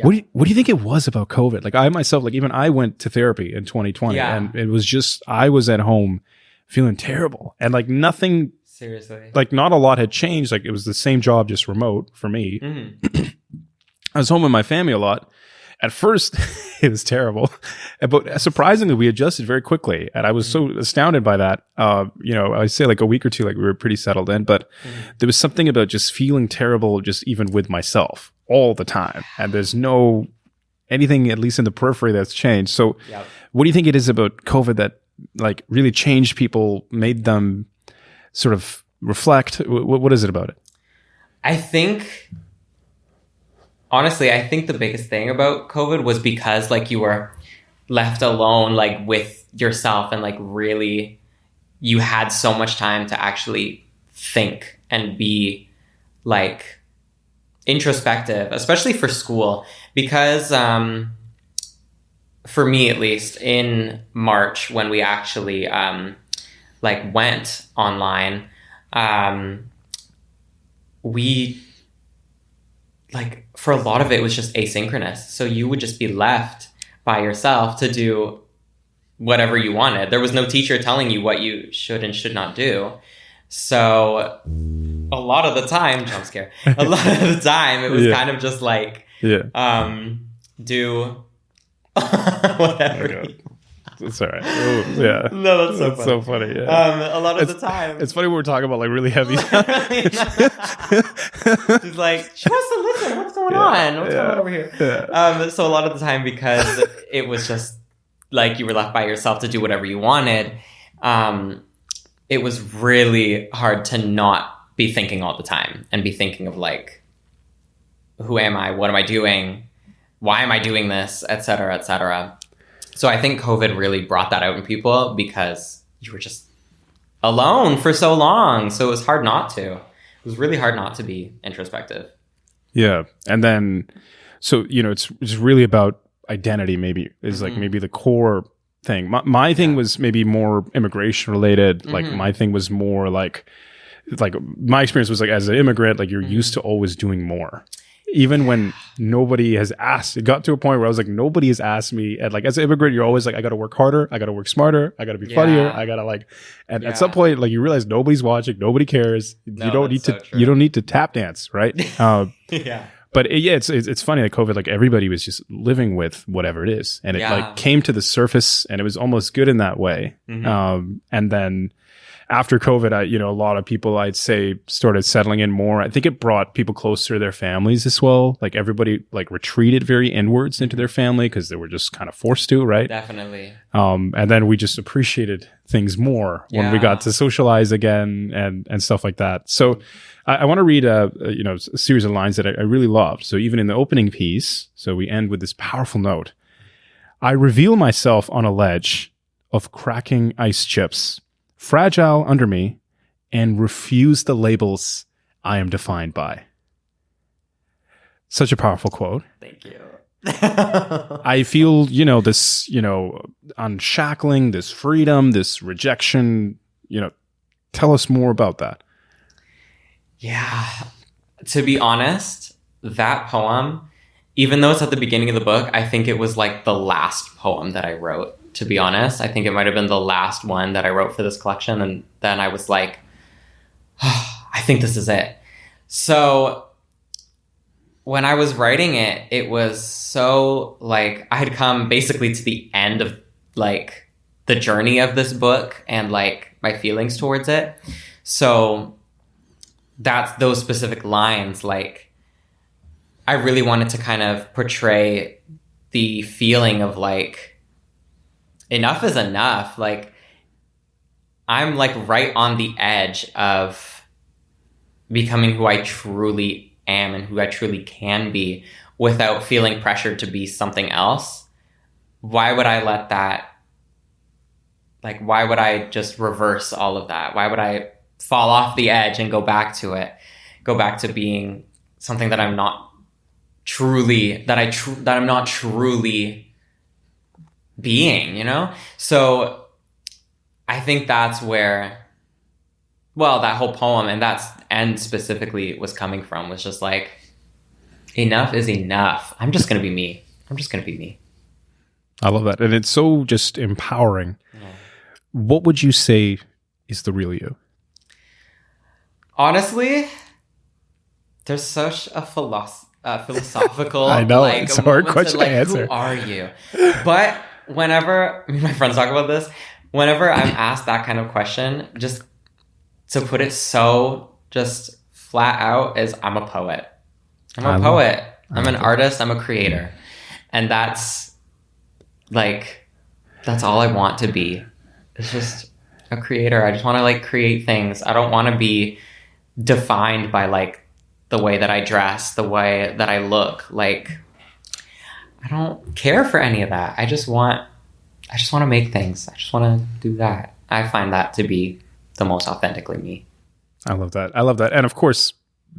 What do you think it was about COVID? Like I myself, like even I went to therapy in 2020 and it was just, I was at home feeling terrible, and like nothing, seriously, like not a lot had changed. Like it was the same job, just remote for me. I was home with my family a lot. At first, it was terrible, but surprisingly, we adjusted very quickly, and I was so astounded by that. You know, I'd say like a week or two, like we were pretty settled in, but there was something about just feeling terrible, just even with myself all the time, and there's no anything, at least in the periphery, that's changed. So, what do you think it is about COVID that like really changed people, made them sort of reflect? What is it about it? Honestly, I think the biggest thing about COVID was because like you were left alone, like with yourself, and like really you had so much time to actually think and be like introspective, especially for school. Because for me, at least, in March, when we actually like went online, we like, for a lot of it was just asynchronous. So you would just be left by yourself to do whatever you wanted. There was no teacher telling you what you should and should not do. So a lot of the time, jump scare, a lot of the time it was kind of just like, do whatever. It's all right. Oh, yeah. No, that's so funny. so funny. Yeah. A lot of the time. It's funny when we're talking about like really heavy stuff. She's like, she wants to listen. What's going on? What's going on over here? Yeah. So a lot of the time, because it was just like you were left by yourself to do whatever you wanted, it was really hard to not be thinking all the time and be thinking of like, who am I? What am I doing? Why am I doing this? Et cetera, et cetera. So I think COVID really brought that out in people, because you were just alone for so long. So it was hard not to. It was really hard not to be introspective. Yeah. And then, so, you know, it's really about identity, maybe, is like maybe the core thing. My thing was maybe more immigration related. Like my thing was more like my experience was like, as an immigrant, like you're used to always doing more. Even when nobody has asked, it got to a point where I was like, nobody has asked me. And like, as an immigrant, you're always like, I got to work harder. I got to work smarter. I got to be funnier. I got to like, and at some point, like you realize nobody's watching, nobody cares. No, you don't need to, you don't need to tap dance. Right. But it's funny, like COVID, like everybody was just living with whatever it is. And it like came to the surface, and it was almost good in that way. And then after COVID, a lot of people I'd say started settling in more. I think it brought people closer to their families as well. Like everybody like retreated very inwards into their family because they were just kind of forced to, right? Definitely. And then we just appreciated things more when we got to socialize again and stuff like that. So I want to read a series of lines that I really loved. So even in the opening piece, so we end with this powerful note. I reveal myself on a ledge of cracking ice chips, fragile under me, and refuse the labels I am defined by. Such a powerful quote. Thank you. I feel, this, unshackling, this freedom, this rejection, tell us more about that. Yeah. To be honest, that poem, even though it's at the beginning of the book, I think it was like the last poem that I wrote. To be honest, I think it might have been the last one that I wrote for this collection. And then I was like, oh, I think this is it. So when I was writing it, it was so like I had come basically to the end of like the journey of this book and like my feelings towards it. So that's those specific lines. Like I really wanted to kind of portray the feeling of like, enough is enough. Like I'm like right on the edge of becoming who I truly am and who I truly can be without feeling pressured to be something else. Why would I let that, like, why would I just reverse all of that? Why would I fall off the edge and go back to it? Go back to being something that I'm not truly, that I'm not truly being, So I think that's where, well, that whole poem and specifically was coming from was just like, enough is enough. I'm just going to be me. I'm just going to be me. I love that. And it's so just empowering. Yeah. What would you say is the real you? Honestly, there's such a philosophical, I know, it's a hard question to answer. Who are you? But whenever my friends talk about this, whenever I'm asked that kind of question, just to put it so just flat out, is I'm a poet. I'm a poet. I'm an artist. I'm a creator. And that's all I want to be. It's just a creator. I just want to like create things. I don't want to be defined by like the way that I dress, the way that I look. Like I don't care for any of that. I just want to make things. I just want to do that. I find that to be the most authentically me. I love that. And of course,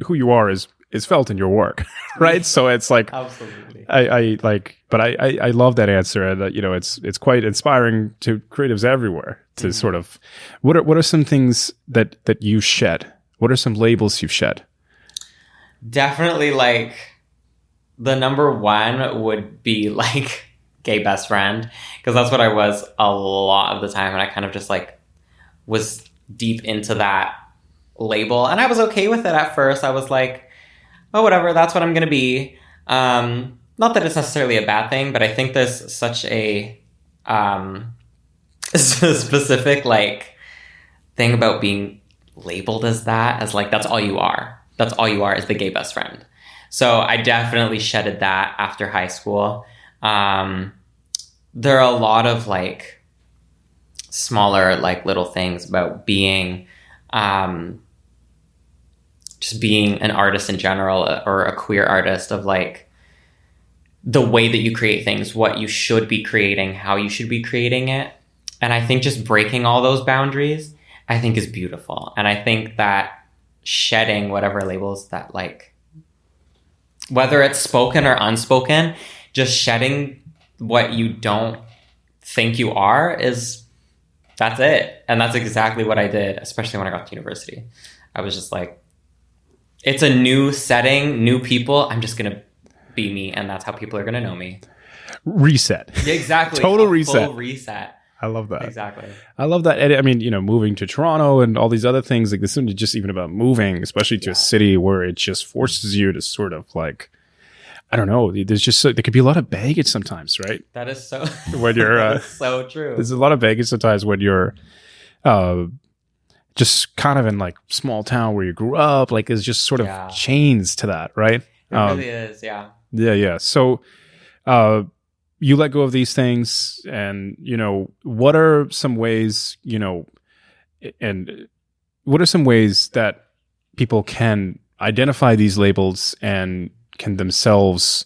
who you are is felt in your work, right? So it's like, absolutely. I love that answer. And it's quite inspiring to creatives everywhere to sort of, what are some things that you shed? What are some labels you've shed? Definitely like the number one would be like gay best friend, because that's what I was a lot of the time, and I kind of just like was deep into that label, and I was okay with it at first. I was like, oh, whatever, that's what I'm gonna be. Not that it's necessarily a bad thing, but I think there's such a specific like thing about being labeled as that, as like that's all you are. That's all you are, is the gay best friend. So I definitely shedded that after high school. There are a lot of like smaller like little things about being just being an artist in general, or a queer artist, of like the way that you create things, what you should be creating, how you should be creating it. And I think just breaking all those boundaries, I think is beautiful. And I think that shedding whatever labels that, like, whether it's spoken or unspoken, just shedding what you don't think you are, that's it. And that's exactly what I did, especially when I got to university. I was just like, it's a new setting, new people. I'm just going to be me, and that's how people are going to know me. Reset. Yeah, exactly. Total reset. Full reset. I love that. Exactly. I love that. And I mean, moving to Toronto and all these other things, like, this isn't just even about moving, especially to a city where it just forces you to sort of like, I don't know. There's just there could be a lot of baggage sometimes, right? That is so. When you're that is so true. There's a lot of baggage sometimes when you're just kind of in like small town where you grew up, like is just sort of chains to that, right? It really is, yeah. Yeah. So you let go of these things, and what are some ways, and what are some ways that people can identify these labels and can themselves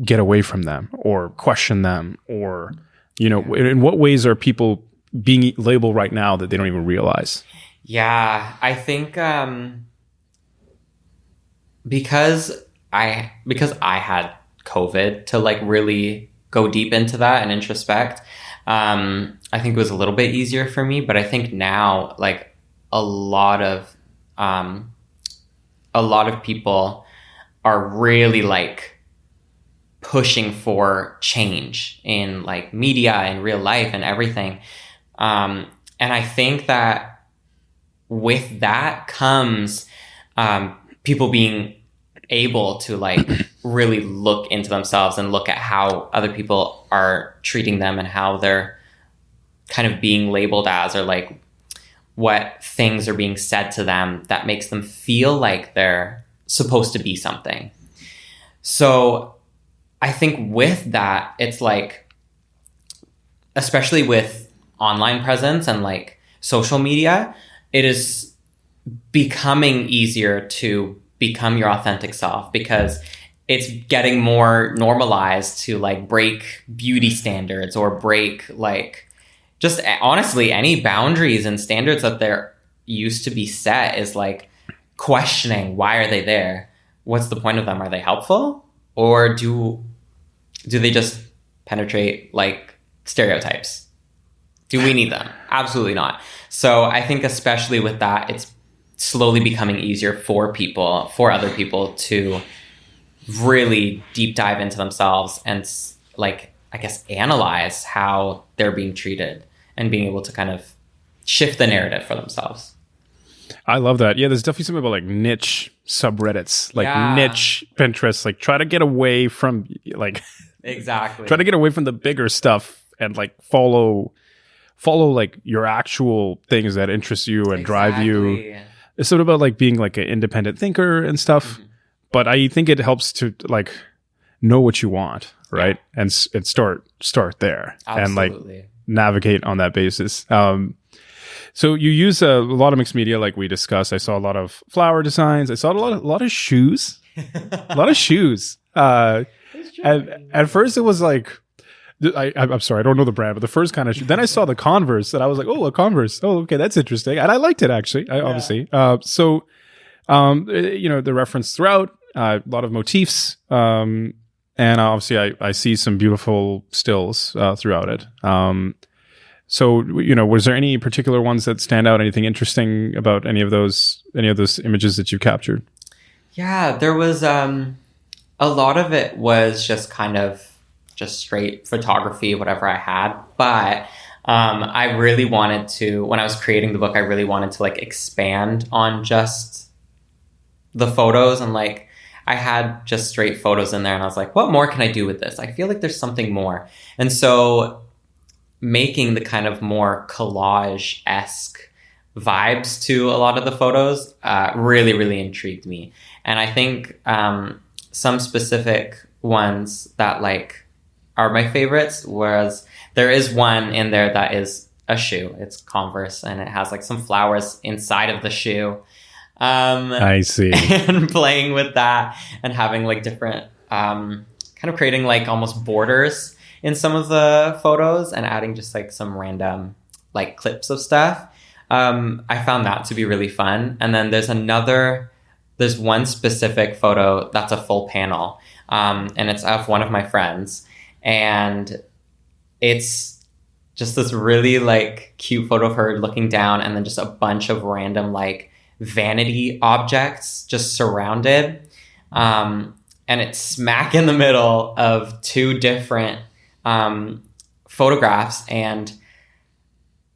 get away from them or question them, or in what ways are people being labeled right now that they don't even realize? Yeah, I think because I had COVID to like really go deep into that and introspect, I think it was a little bit easier for me. But I think now, like a lot of people are really like pushing for change in like media and real life and everything. And I think that with that comes people being able to like really look into themselves and look at how other people are treating them and how they're kind of being labeled as, or like what things are being said to them that makes them feel like they're supposed to be something. So I think with that, it's like, especially with online presence and like social media, it is becoming easier to become your authentic self, because it's getting more normalized to like break beauty standards or break like just honestly any boundaries and standards that there used to be set, is like questioning, why are they there? What's the point of them? Are they helpful? Or do they just penetrate like stereotypes? Do we need them? Absolutely not. So I think especially with that, it's slowly becoming easier for other people to really deep dive into themselves and like, I guess, analyze how they're being treated and being able to kind of shift the narrative for themselves. I love that. Yeah, there's definitely something about like niche subreddits, like niche Pinterest, like try to get away from like exactly. Try to get away from the bigger stuff and like follow like your actual things that interest you and drive you. It's sort of about like being like an independent thinker and stuff. Mm-hmm. But I think it helps to like know what you want, right? Yeah. And start there. Absolutely. And like navigate on that basis. So you use a lot of mixed media, like we discussed. I saw a lot of flower designs. I saw a lot of shoes, a lot of shoes. And at first it was like, I'm sorry, I don't know the brand, but the first kind of shoe. Then I saw the Converse, and I was like, oh, a Converse. Oh, okay, that's interesting. And I liked it actually. Obviously. The reference throughout, a lot of motifs, and obviously I see some beautiful stills throughout it. So, was there any particular ones that stand out? Anything interesting about any of those images that you've captured? Yeah, there was a lot of it was just kind of just straight photography, whatever I had. But I really wanted to, when I was creating the book, I really wanted to like expand on just the photos, and like I had just straight photos in there, and I was like, what more can I do with this? I feel like there's something more. And so making the kind of more collage-esque vibes to a lot of the photos really, really intrigued me. And I think some specific ones that like are my favorites, whereas there is one in there that is a shoe. It's Converse, and it has like some flowers inside of the shoe. I see. And playing with that and having like different kind of creating like almost borders in some of the photos and adding just like some random like clips of stuff. I found that to be really fun. And then there's one specific photo that's a full panel, and it's of one of my friends, and it's just this really like cute photo of her looking down, and then just a bunch of random like vanity objects just surrounded, and it's smack in the middle of two different photographs, and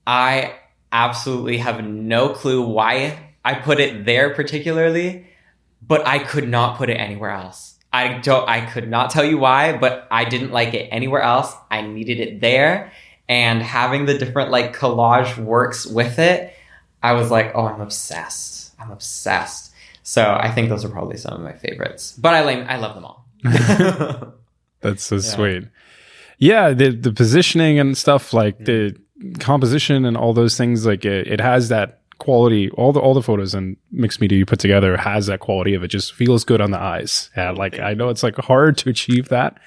I absolutely have no clue why I put it there particularly, but I could not put it anywhere else. I could not tell you why, but I didn't like it anywhere else. I needed it there, and having the different like collage works with it, I was like, oh, I'm obsessed. I'm obsessed. So I think those are probably some of my favorites. But I love them all. That's so sweet. Yeah, the positioning and stuff, like the composition and all those things, like it has that quality. All the photos and mixed media you put together has that quality of it. Just feels good on the eyes. Yeah, like I know it's like hard to achieve that,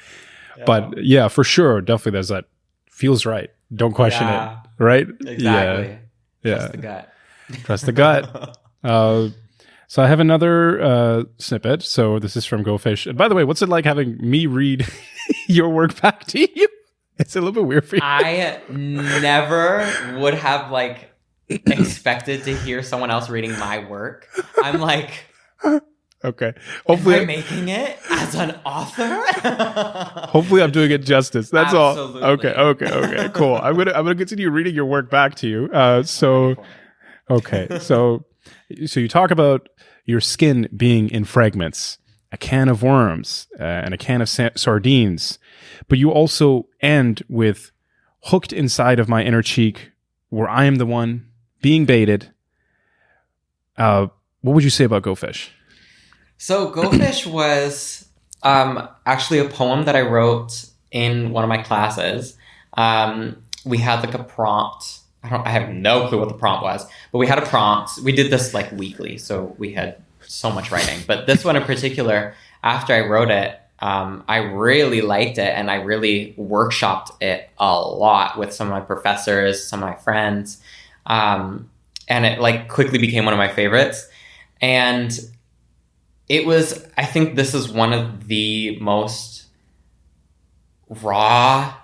but yeah, for sure, definitely there's that feels right. Don't question it, right? Exactly. Yeah. Trust the gut. Trust the gut. So I have another snippet. So this is from Go Fish. And by the way, what's it like having me read your work back to you? It's a little bit weird for you. I never would have like expected to hear someone else reading my work. I'm like, okay. Hopefully, am I making it as an author? Hopefully, I'm doing it justice. That's Absolutely. all. Okay. Cool. I'm gonna continue reading your work back to you. So you talk about your skin being in fragments, a can of worms, and a can of sardines, but you also end with hooked inside of my inner cheek, where I am the one being baited. What would you say about Go Fish? So Go Fish was actually a poem that I wrote in one of my classes. We had like a prompt. I have no clue what the prompt was, but we had a prompt. We did this like weekly, so we had so much writing. But this one in particular, after I wrote it, I really liked it, and I really workshopped it a lot with some of my professors, some of my friends, and it like quickly became one of my favorites. And it was, I think this is one of the most raw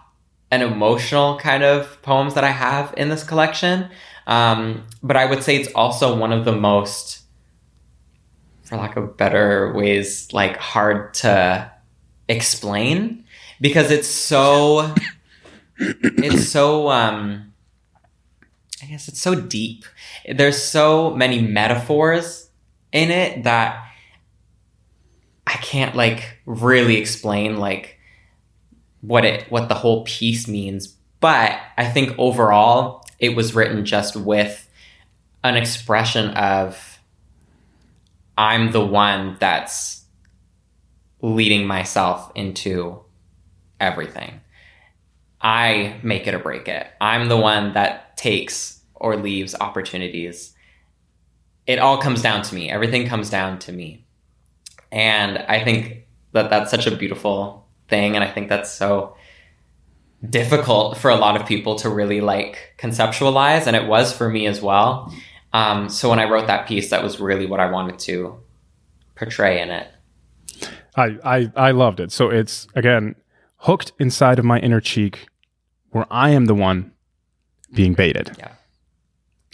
and emotional kind of poems that I have in this collection. But I would say it's also one of the most, for lack of better ways, like hard to explain, because it's so I guess it's so deep. There's so many metaphors in it that I can't like really explain like what the whole piece means. But I think overall it was written just with an expression of I'm the one that's leading myself into everything. I make it or break it. I'm the one that takes or leaves opportunities. It all comes down to me. Everything comes down to me. And I think that that's such a beautiful thing. And I think that's so difficult for a lot of people to really like conceptualize. And it was for me as well. So when I wrote that piece, that was really what I wanted to portray in it. I loved it. So it's, again, hooked inside of my inner cheek, where I am the one being baited.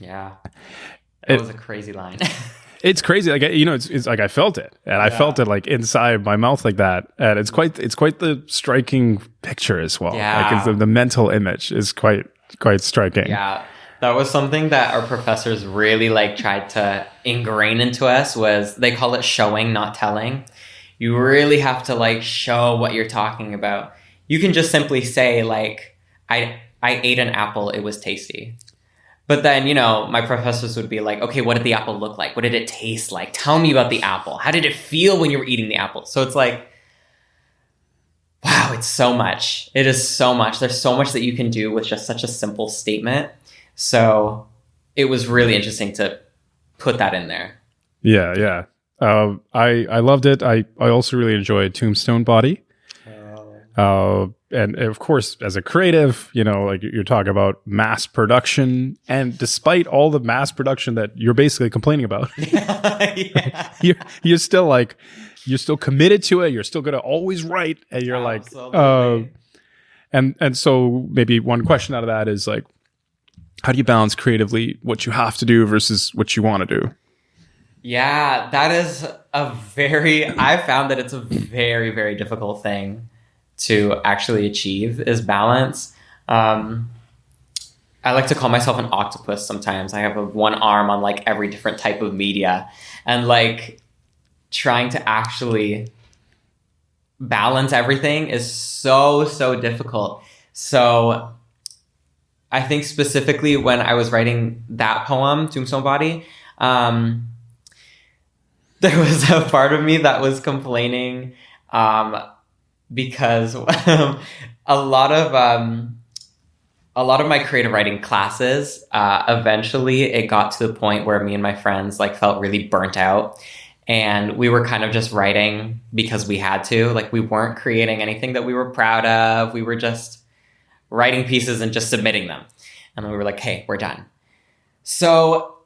Yeah. It was a crazy line. It's crazy. Like, you know, it's like I felt it, and I felt it like inside my mouth like that. And it's quite the striking picture as well. Yeah. Like the mental image is quite striking. Yeah. That was something that our professors really like tried to ingrain into us, was they call it showing, not telling. You really have to like show what you're talking about. You can just simply say like, I ate an apple, it was tasty. But then, you know, my professors would be like, okay, what did the apple look like? What did it taste like? Tell me about the apple. How did it feel when you were eating the apple? So it's like, wow, it's so much. It is so much. There's so much that you can do with just such a simple statement. So it was really interesting to put that in there. Yeah. I loved it. I also really enjoyed Tombstone Body. And of course, as a creative, you know, like you're talking about mass production, and despite all the mass production that you're basically complaining about, you're still committed to it. You're still going to always write, and you're and so maybe one question out of that is like, how do you balance creatively what you have to do versus what you want to do? Yeah, that is I found that it's a very, very difficult thing to actually achieve, is balance. I like to call myself an octopus sometimes. I have one arm on like every different type of media, and like trying to actually balance everything is so difficult. So I think specifically when I was writing that poem, Tombstone Body, there was a part of me that was complaining because a lot of my creative writing classes, eventually it got to the point where me and my friends like felt really burnt out, and we were kind of just writing because we had to. Like, we weren't creating anything that we were proud of. We were just writing pieces and just submitting them. And then we were like, hey, we're done. So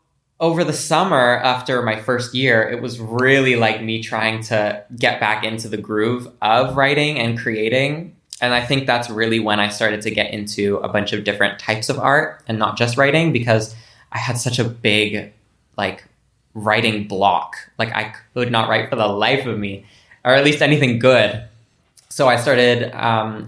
over the summer, after my first year, it was really like me trying to get back into the groove of writing and creating. And I think that's really when I started to get into a bunch of different types of art and not just writing, because I had such a big like writing block. Like, I could not write for the life of me, or at least anything good. So I started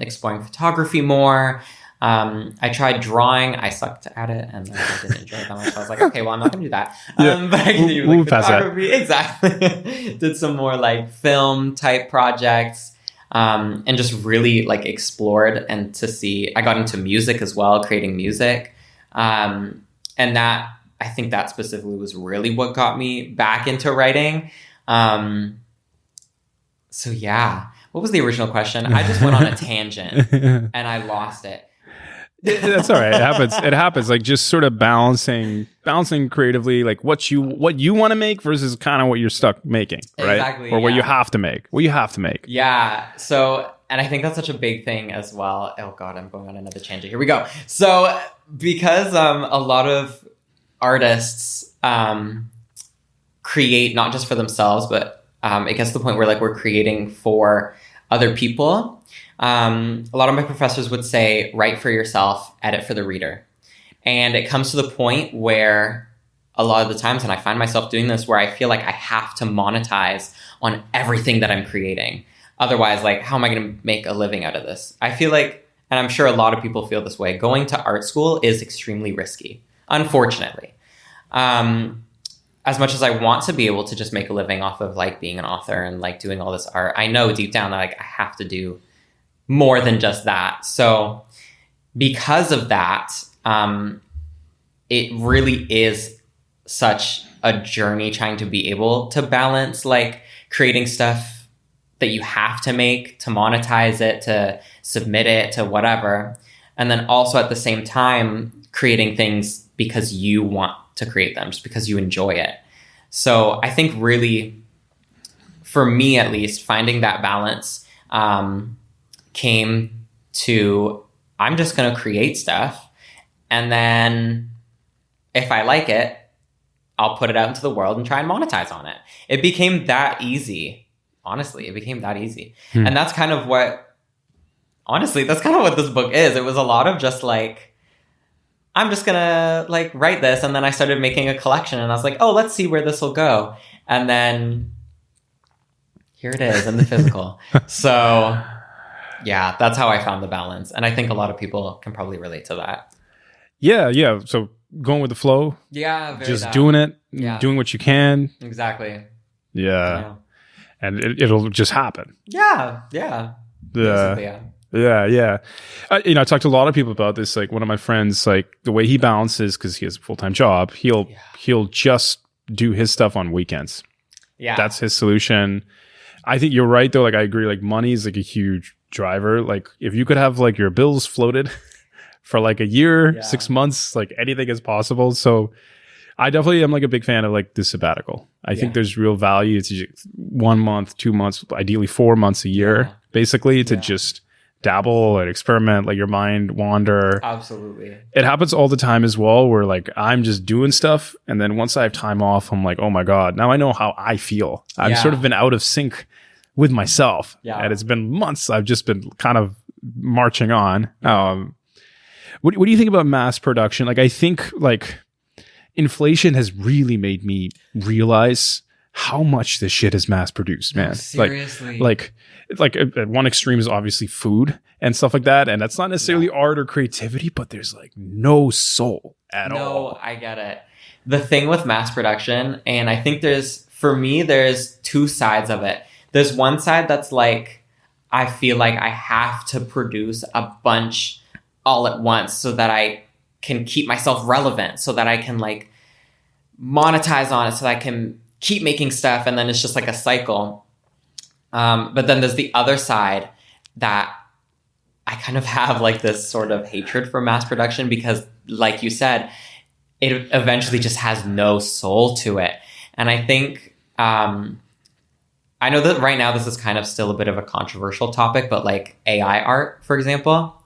exploring photography more. I tried drawing. I sucked at it, and I didn't enjoy it that much. So I was like, okay, well, I'm not going to do that. But I can do like photography. Exactly. Did some more like film type projects. And just really like explored, and to see, I got into music as well, creating music. And that, I think that specifically was really what got me back into writing. So yeah, what was the original question? I just went on a tangent and I lost it. That's all right. It happens. Like, just sort of balancing creatively, like what you want to make versus kind of what you're stuck making, right? Exactly. Or what you have to make. Yeah. So, and I think that's such a big thing as well. Oh God, I'm going on another tangent. Here we go. So, because a lot of artists create not just for themselves, but it gets to the point where like we're creating for other people. A lot of my professors would say, write for yourself, edit for the reader. And it comes to the point where a lot of the times, and I find myself doing this, where I feel like I have to monetize on everything that I'm creating. Otherwise, like, how am I going to make a living out of this? I feel like, and I'm sure a lot of people feel this way, going to art school is extremely risky, unfortunately. As much as I want to be able to just make a living off of like being an author and like doing all this art, I know deep down that like I have to do more than just that. So because of that, it really is such a journey trying to be able to balance like creating stuff that you have to make, to monetize it, to submit it, to whatever. And then also at the same time, creating things because you want to create them, just because you enjoy it. So I think really, for me at least, finding that balance came to, I'm just going to create stuff, and then if I like it, I'll put it out into the world and try and monetize on it. It became that easy. Honestly, it became that easy. And that's kind of what this book is. It was a lot of just like, I'm just going to like write this. And then I started making a collection, and I was like, oh, let's see where this will go. And then here it is in the physical. So yeah, that's how I found the balance. And I think a lot of people can probably relate to that. Yeah. So going with the flow. Yeah. Just doing it. Yeah. Doing what you can. Exactly. Yeah. And it'll just happen. Yeah. Yeah. I talked to a lot of people about this. Like, one of my friends, like, the way he balances, because he has a full-time job, he'll just do his stuff on weekends. Yeah. That's his solution. I think you're right, though. Like, I agree. Like, money is like a huge driver. Like, if you could have like your bills floated for like a year, 6 months, like, anything is possible. So I definitely am like a big fan of like the sabbatical. I think there's real value to 1 month, 2 months, ideally 4 months a year, basically, to just dabble and experiment, let your mind wander. Absolutely. It happens all the time as well, where like I'm just doing stuff, and then once I have time off, I'm like, oh my God, now I know how I feel. I've sort of been out of sync with myself. Yeah. And it's been months. I've just been kind of marching on. What do you think about mass production? Like, I think like inflation has really made me realize how much this shit is mass produced, man. Seriously. Like at one extreme is obviously food and stuff like that. And that's not necessarily art or creativity, but there's like no soul at all. No, I get it. The thing with mass production, and I think there's two sides of it. There's one side that's like, I feel like I have to produce a bunch all at once so that I can keep myself relevant so that I can like monetize on it so that I can keep making stuff. And then it's just like a cycle. But then there's the other side that I kind of have like this sort of hatred for mass production because, like you said, it eventually just has no soul to it. And I think, I know that right now this is kind of still a bit of a controversial topic, but like AI art, for example,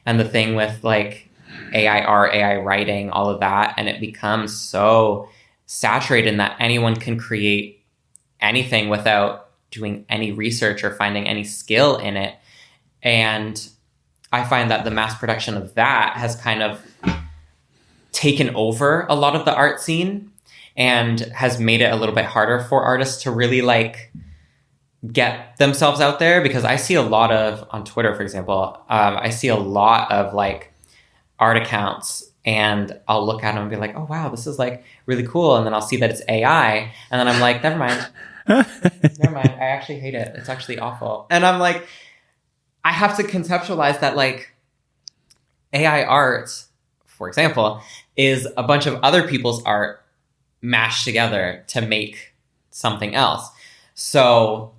and the thing with like AI art, AI writing, all of that, and it becomes so saturated in that anyone can create anything without doing any research or finding any skill in it. And I find that the mass production of that has kind of taken over a lot of the art scene and has made it a little bit harder for artists to really like get themselves out there, because I see a lot of, on Twitter, for example, I see a lot of like art accounts, and I'll look at them and be like, oh wow, this is like really cool. And then I'll see that it's AI. And then I'm like, never mind. Never mind. I actually hate it. It's actually awful. And I'm like, I have to conceptualize that like AI art, for example, is a bunch of other people's art mashed together to make something else. So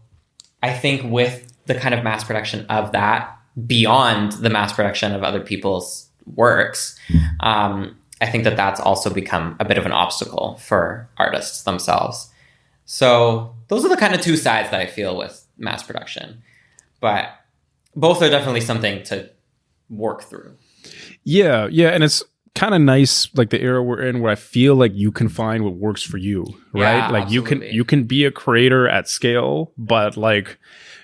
I think with the kind of mass production of that, beyond the mass production of other people's works, I think that that's also become a bit of an obstacle for artists themselves. So those are the kind of two sides that I feel with mass production. But both are definitely something to work through. Yeah, and it's kind of nice, like the era we're in, where I feel like you can find what works for you, right? Yeah, like absolutely. you can be a creator at scale, but like,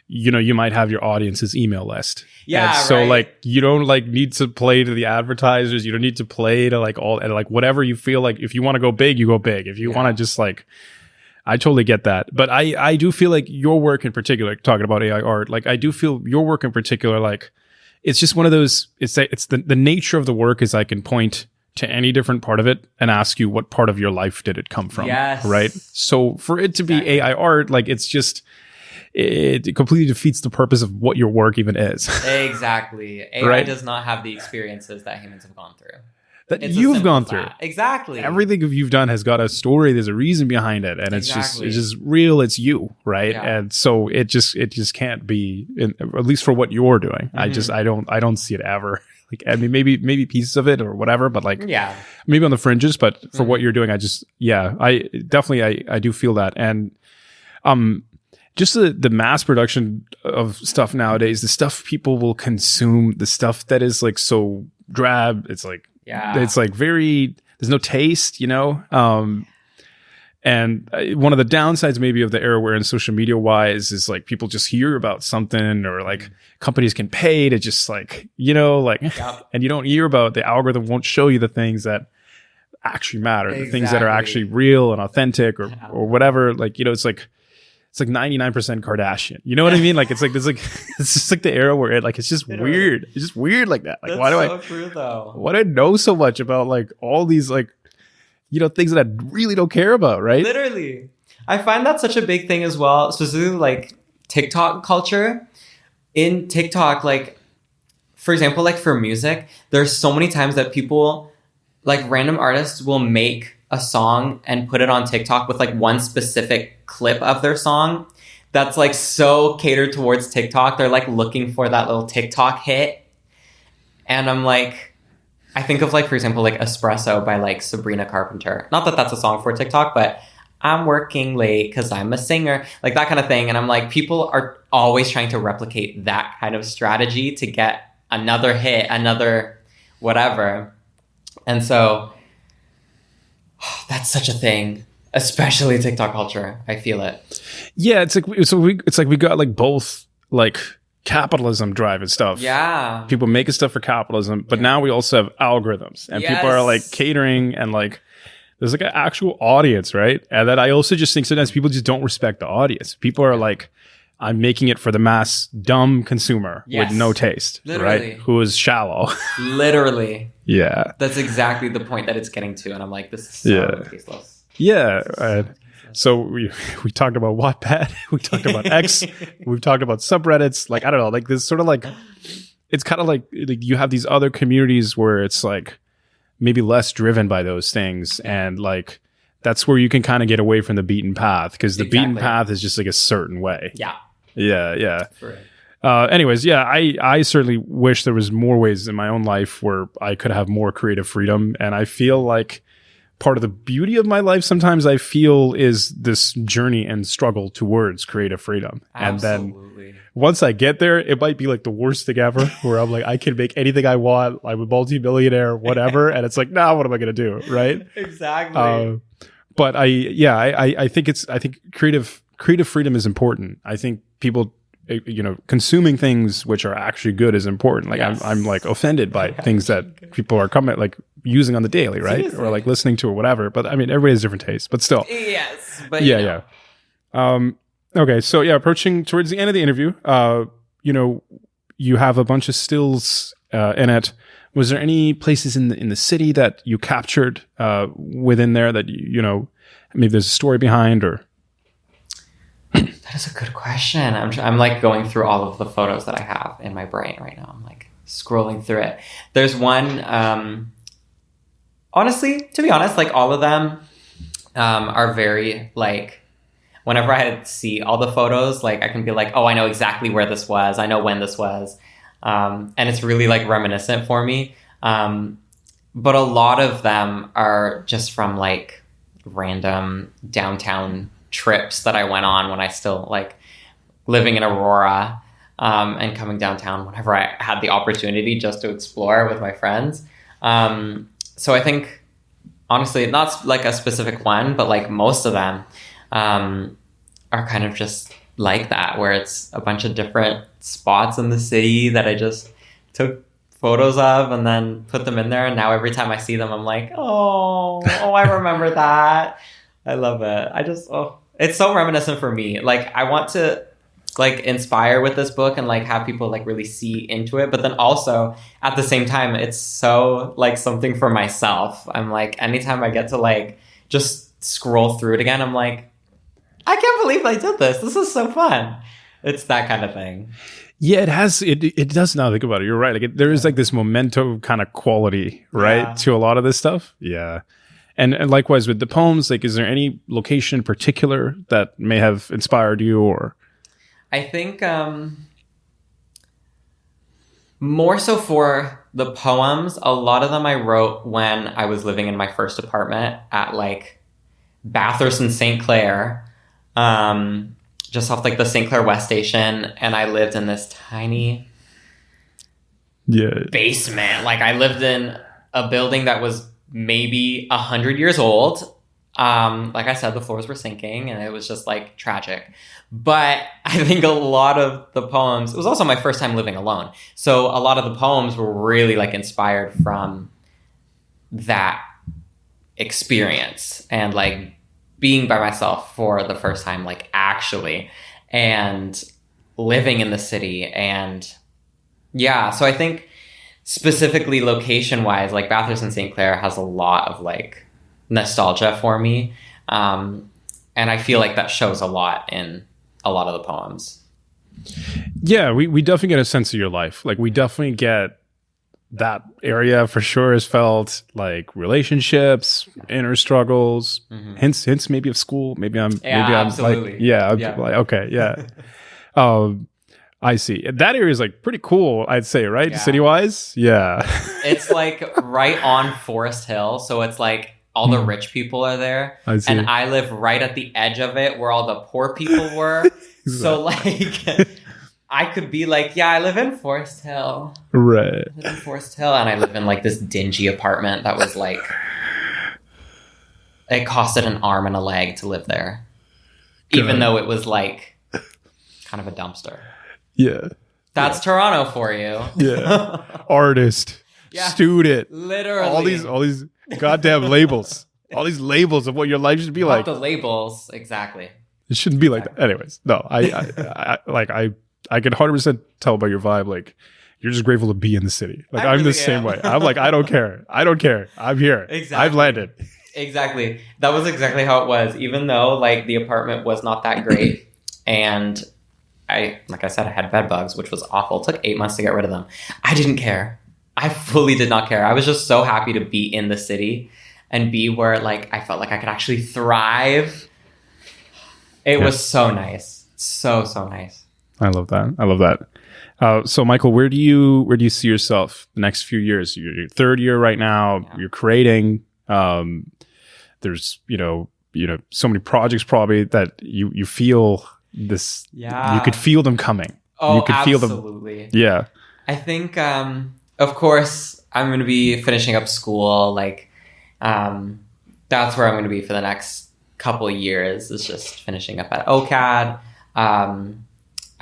you know, you might have your audience's email list. Yeah, and so right. like you don't like need to play to the advertisers. You don't need to play to like all, and like whatever you feel like. If you want to go big, you go big. If you want to just like, I totally get that. But I do feel like your work in particular, talking about AI art, like I do feel your work in particular, like it's just one of those, it's the nature of the work is I can point to any different part of it and ask you what part of your life did it come from. Yes. Right. So for it to be AI art, like it's just, it completely defeats the purpose of what your work even is. Exactly. AI Right? does not have the experiences that humans have gone through. That It's as you've simple gone as through. that. Exactly. Everything you've done has got a story. There's a reason behind it, and Exactly. it's just real. It's you, right? Yeah. And so it just can't be, at least for what you're doing. Mm-hmm. I don't see it ever. Like, I mean, maybe pieces of it or whatever, but like, Yeah. maybe on the fringes. But for Mm-hmm. what you're doing, I do feel that. And just the mass production of stuff nowadays, the stuff people will consume, the stuff that is like so drab, it's like, it's like very, there's no taste, you know? And one of the downsides maybe of the era we're in social media wise is like people just hear about something, or like companies can pay to just like, you know, like, and you don't hear about, the algorithm won't show you the things that actually matter, the things that are actually real and authentic, or whatever. Like, you know, it's like 99% Kardashian. You know what I mean? Like, it's like, there's like, it's just like the era where it, like, it's just weird. It's just weird like that. Like, That's true though. why do I know so much about like all these like, you know, things that I really don't care about, right? Literally. I find that such a big thing as well, specifically like TikTok culture. In TikTok, like, for example, like for music, there's so many times that people, like random artists will make a song and put it on TikTok with like one specific clip of their song that's like so catered towards TikTok. They're like looking for that little TikTok hit. And I'm like, I think of like, for example, like Espresso by like Sabrina Carpenter. Not that that's a song for TikTok, but I'm working late because I'm a singer, like that kind of thing. And I'm like, people are always trying to replicate that kind of strategy to get another hit, another whatever. And so that's such a thing, especially TikTok culture. I feel it. Yeah, it's like we got like both like capitalism driving stuff. Yeah. People making stuff for capitalism, but now we also have algorithms, and people are like catering, and like there's like an actual audience, right? And that I also just think sometimes people just don't respect the audience. People are like, I'm making it for the mass dumb consumer with no taste, right? Who is shallow. Literally. Yeah. That's exactly the point that it's getting to. And I'm like, this is so tasteless. Yeah. So we talked about Wattpad, we talked about X, we've talked about subreddits. Like, I don't know, like this sort of like, it's kind of like you have these other communities where it's like maybe less driven by those things, and like that's where you can kind of get away from the beaten path, because the beaten path is just like a certain way. Yeah. Anyways, yeah, I certainly wish there was more ways in my own life where I could have more creative freedom, and I feel like part of the beauty of my life sometimes I feel is this journey and struggle towards creative freedom. Absolutely. And then once I get there, it might be like the worst thing ever, where I'm like, I can make anything I want. I'm a multi-millionaire, whatever. And it's like, nah, what am I going to do? Right. Exactly. But I think creative freedom is important. I think people, consuming things which are actually good is important. Like I'm like offended by things that people are using on the daily, right? Seriously. Or like listening to or whatever. But I mean, everybody has different tastes, but still. Yes. But yeah. Okay. So approaching towards the end of the interview, you have a bunch of stills in it. Was there any places in the city that you captured within there that maybe there's a story behind, or? That is a good question. I'm like going through all of the photos that I have in my brain right now. I'm like scrolling through it. There's one, honestly, to be honest, like all of them are very like, whenever I see all the photos, like I can be like, oh, I know exactly where this was. I know when this was. And it's really like reminiscent for me. But a lot of them are just from like random downtown trips that I went on when I still like living in Aurora, and coming downtown whenever I had the opportunity just to explore with my friends. So I think honestly, not like a specific one, but like most of them are kind of just like that, where it's a bunch of different spots in the city that I just took photos of and then put them in there. And now every time I see them, I'm like, oh, I remember that. I love it. It's so reminiscent for me. Like I want to like inspire with this book and like have people like really see into it. But then also at the same time, it's so like something for myself. I'm like, anytime I get to like just scroll through it again, I'm like, I can't believe I did this. This is so fun. It's that kind of thing. Yeah, it does now think about it. You're right. Like there is like this memento kind of quality, right, to a lot of this stuff. Yeah. And likewise with the poems, like, is there any location in particular that may have inspired you, or? I think more so for the poems, a lot of them I wrote when I was living in my first apartment at like Bathurst and St. Clair, just off like the St. Clair West Station. And I lived in this tiny basement. Like I lived in a building that was maybe 100 years old. Like I said, the floors were sinking and it was just like tragic. But I think a lot of the poems, it was also my first time living alone. So a lot of the poems were really like inspired from that experience and like being by myself for the first time, like actually, and living in the city. And yeah, so I think specifically location wise, like Bathurst and St. Clair has a lot of like nostalgia for me. And I feel like that shows a lot in a lot of the poems. Yeah, we definitely get a sense of your life. Like we definitely get that area for sure is felt, like relationships, inner struggles, hints maybe of school. Maybe I'm absolutely. Like, okay, yeah. I see. That area is like pretty cool, I'd say, right? City wise. Yeah. It's like right on Forest Hill. So it's like all the rich people are there. I see. And I live right at the edge of it where all the poor people were. So like I could be like, yeah, I live in Forest Hill. Right. I live in Forest Hill, and I live in like this dingy apartment that was like, it costed an arm and a leg to live there. Even though it was like kind of a dumpster. Yeah. That's Toronto for you. Yeah. Artist. Student. Literally. All these goddamn labels. All these labels of what your life should be like. The labels, exactly. It shouldn't be like that. Anyways, no, I can 100% tell by your vibe, like, you're just grateful to be in the city. Like, I'm the same way. I'm like, I don't care. I'm here. Exactly. I've landed. Exactly. That was exactly how it was. Even though, like, the apartment was not that great. And like I said, I had bed bugs, which was awful. It took 8 months to get rid of them. I didn't care. I fully did not care. I was just so happy to be in the city and be where like I felt like I could actually thrive. It was so nice. So nice. I love that. I love that. So Michael, where do you see yourself the next few years? You're your third year right now. Yeah. You're creating. There's so many projects probably that you feel this. Yeah. You could feel them coming. Oh, you could absolutely. Feel them. Yeah. I think, of course, I'm going to be finishing up school. Like, that's where I'm going to be for the next couple of years, is just finishing up at OCAD.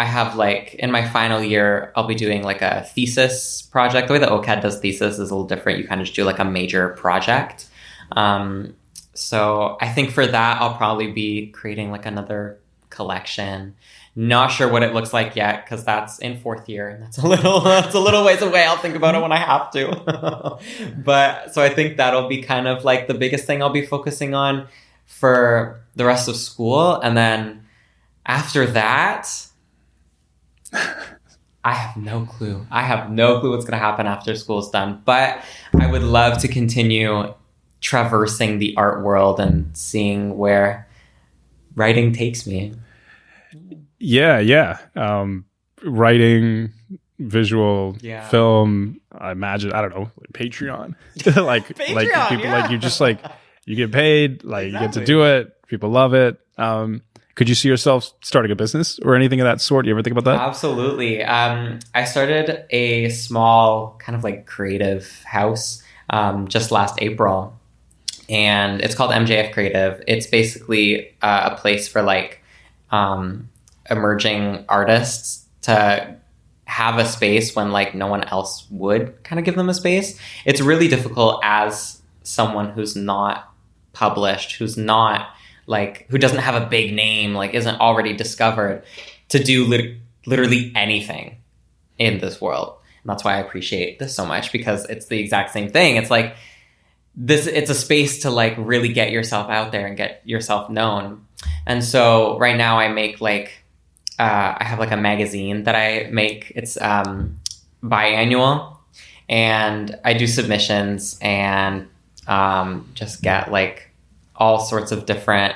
I have like in my final year, I'll be doing like a thesis project. The way that OCAD does thesis is a little different. You kind of just do like a major project. So I think for that, I'll probably be creating like another collection. Not sure what it looks like yet, because that's in fourth year, and that's a little ways away. I'll think about it when I have to. But so I think that'll be kind of like the biggest thing I'll be focusing on for the rest of school. And then after that, I have no clue. I have no clue what's going to happen after school's done. But I would love to continue traversing the art world and seeing where writing takes me. Yeah. Writing, visual, film, I imagine, I don't know, like Patreon. like Patreon, like people like you just like you get paid, like exactly. You get to do it, people love it. Could you see yourself starting a business or anything of that sort? You ever think about that? Absolutely. I started a small kind of like creative house just last April, and it's called MJF Creative. It's basically a place for like emerging artists to have a space when like no one else would kind of give them a space. It's really difficult as someone who's not published, who's not like, who doesn't have a big name, like isn't already discovered, to do literally anything in this world. And that's why I appreciate this so much, because it's the exact same thing. It's like this, it's a space to like really get yourself out there and get yourself known. And so right now I make like, I have like a magazine that I make. It's biannual, and I do submissions and just get like all sorts of different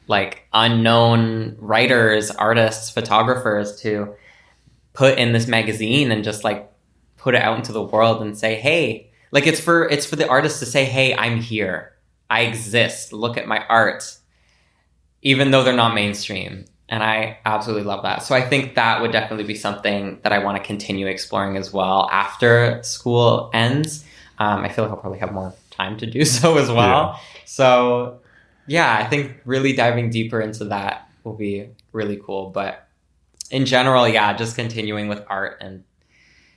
like unknown writers, artists, photographers to put in this magazine and just like put it out into the world and say, hey, like it's for the artists to say, hey, I'm here, I exist, look at my art, even though they're not mainstream. And I absolutely love that. So I think that would definitely be something that I want to continue exploring as well after school ends. I feel like I'll probably have more time to do so as well. Yeah. So yeah, I think really diving deeper into that will be really cool. But in general, yeah, just continuing with art and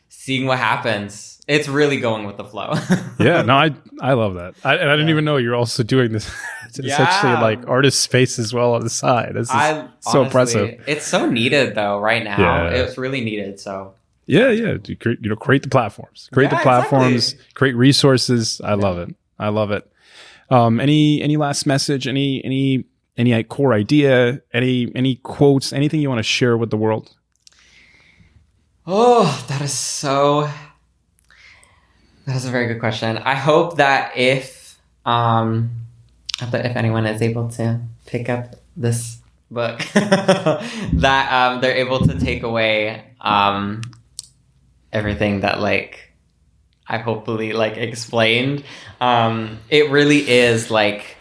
seeing what happens. It's really going with the flow. Yeah, no, I love that. I didn't even know you're also doing this. It's essentially like artist space as well on the side. This is so honestly, impressive. It's so needed though right now. Yeah. It's really needed. So yeah. Create the platforms. Exactly. Create resources. I love it. Any last message? Any core idea? Any quotes? Anything you want to share with the world? Oh, that is a very good question. I hope that if anyone is able to pick up this book, that they're able to take away everything that like I hopefully like explained. It really is like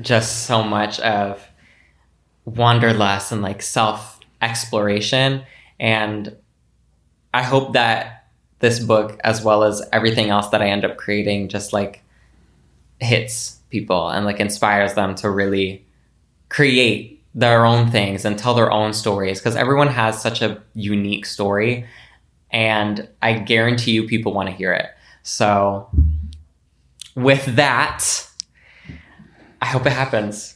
just so much of wanderlust and like self-exploration, and I hope that this book, as well as everything else that I end up creating, just like hits people and like inspires them to really create their own things and tell their own stories, because everyone has such a unique story, and I guarantee you people want to hear it. So with that, I hope it happens.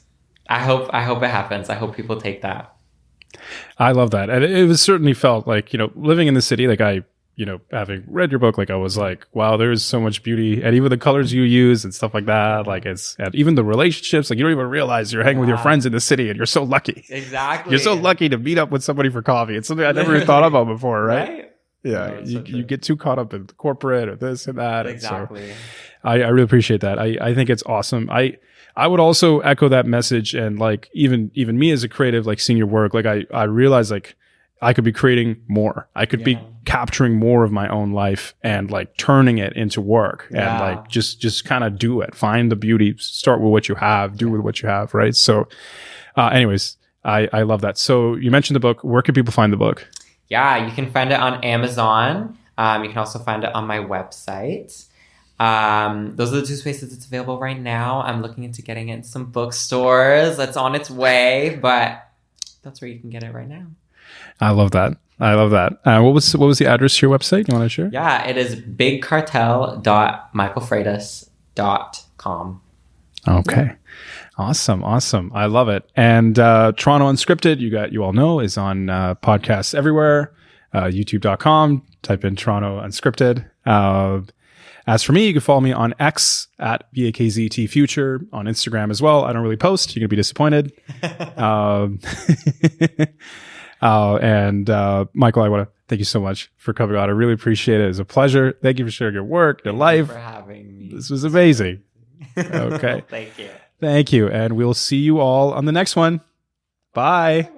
I hope it happens. I hope people take that. I love that. And it was certainly felt like, living in the city, like having read your book, like I was like, wow, there's so much beauty, and even the colors you use and stuff like that, like and even the relationships, like you don't even realize you're hanging with your friends in the city, and you're so lucky. Exactly. You're so lucky to meet up with somebody for coffee. It's something I never thought about before, right? Yeah, it's you get too caught up in corporate or this and that. exactly. And so I really appreciate that. I think it's awesome. I would also echo that message, and like even me as a creative, like seeing your work, like I realize like I could be creating more. I could be capturing more of my own life and like turning it into work and like just kind of do it. Find the beauty. Start with what you have. Do with what you have. Right. So, anyways, I love that. So you mentioned the book. Where can people find the book? Yeah, you can find it on Amazon. You can also find it on my website. Those are the two spaces it's available right now. I'm looking into getting it in some bookstores. That's on its way, but that's where you can get it right now. I love that. What was the address to your website? You want to share? Yeah, it is bigcartel.michaelfreitas.com. Okay. Awesome. I love it. And Toronto Unscripted, you all know, is on podcasts everywhere. YouTube.com. Type in Toronto Unscripted. As for me, you can follow me on X at BAKZTFuture, on Instagram as well. I don't really post. You're going to be disappointed. And Michael, I want to thank you so much for coming on. I really appreciate it. It was a pleasure. Thank you for sharing your work, your life. Thank you for having me. This was amazing. Okay. Thank you. Thank you. And we'll see you all on the next one. Bye.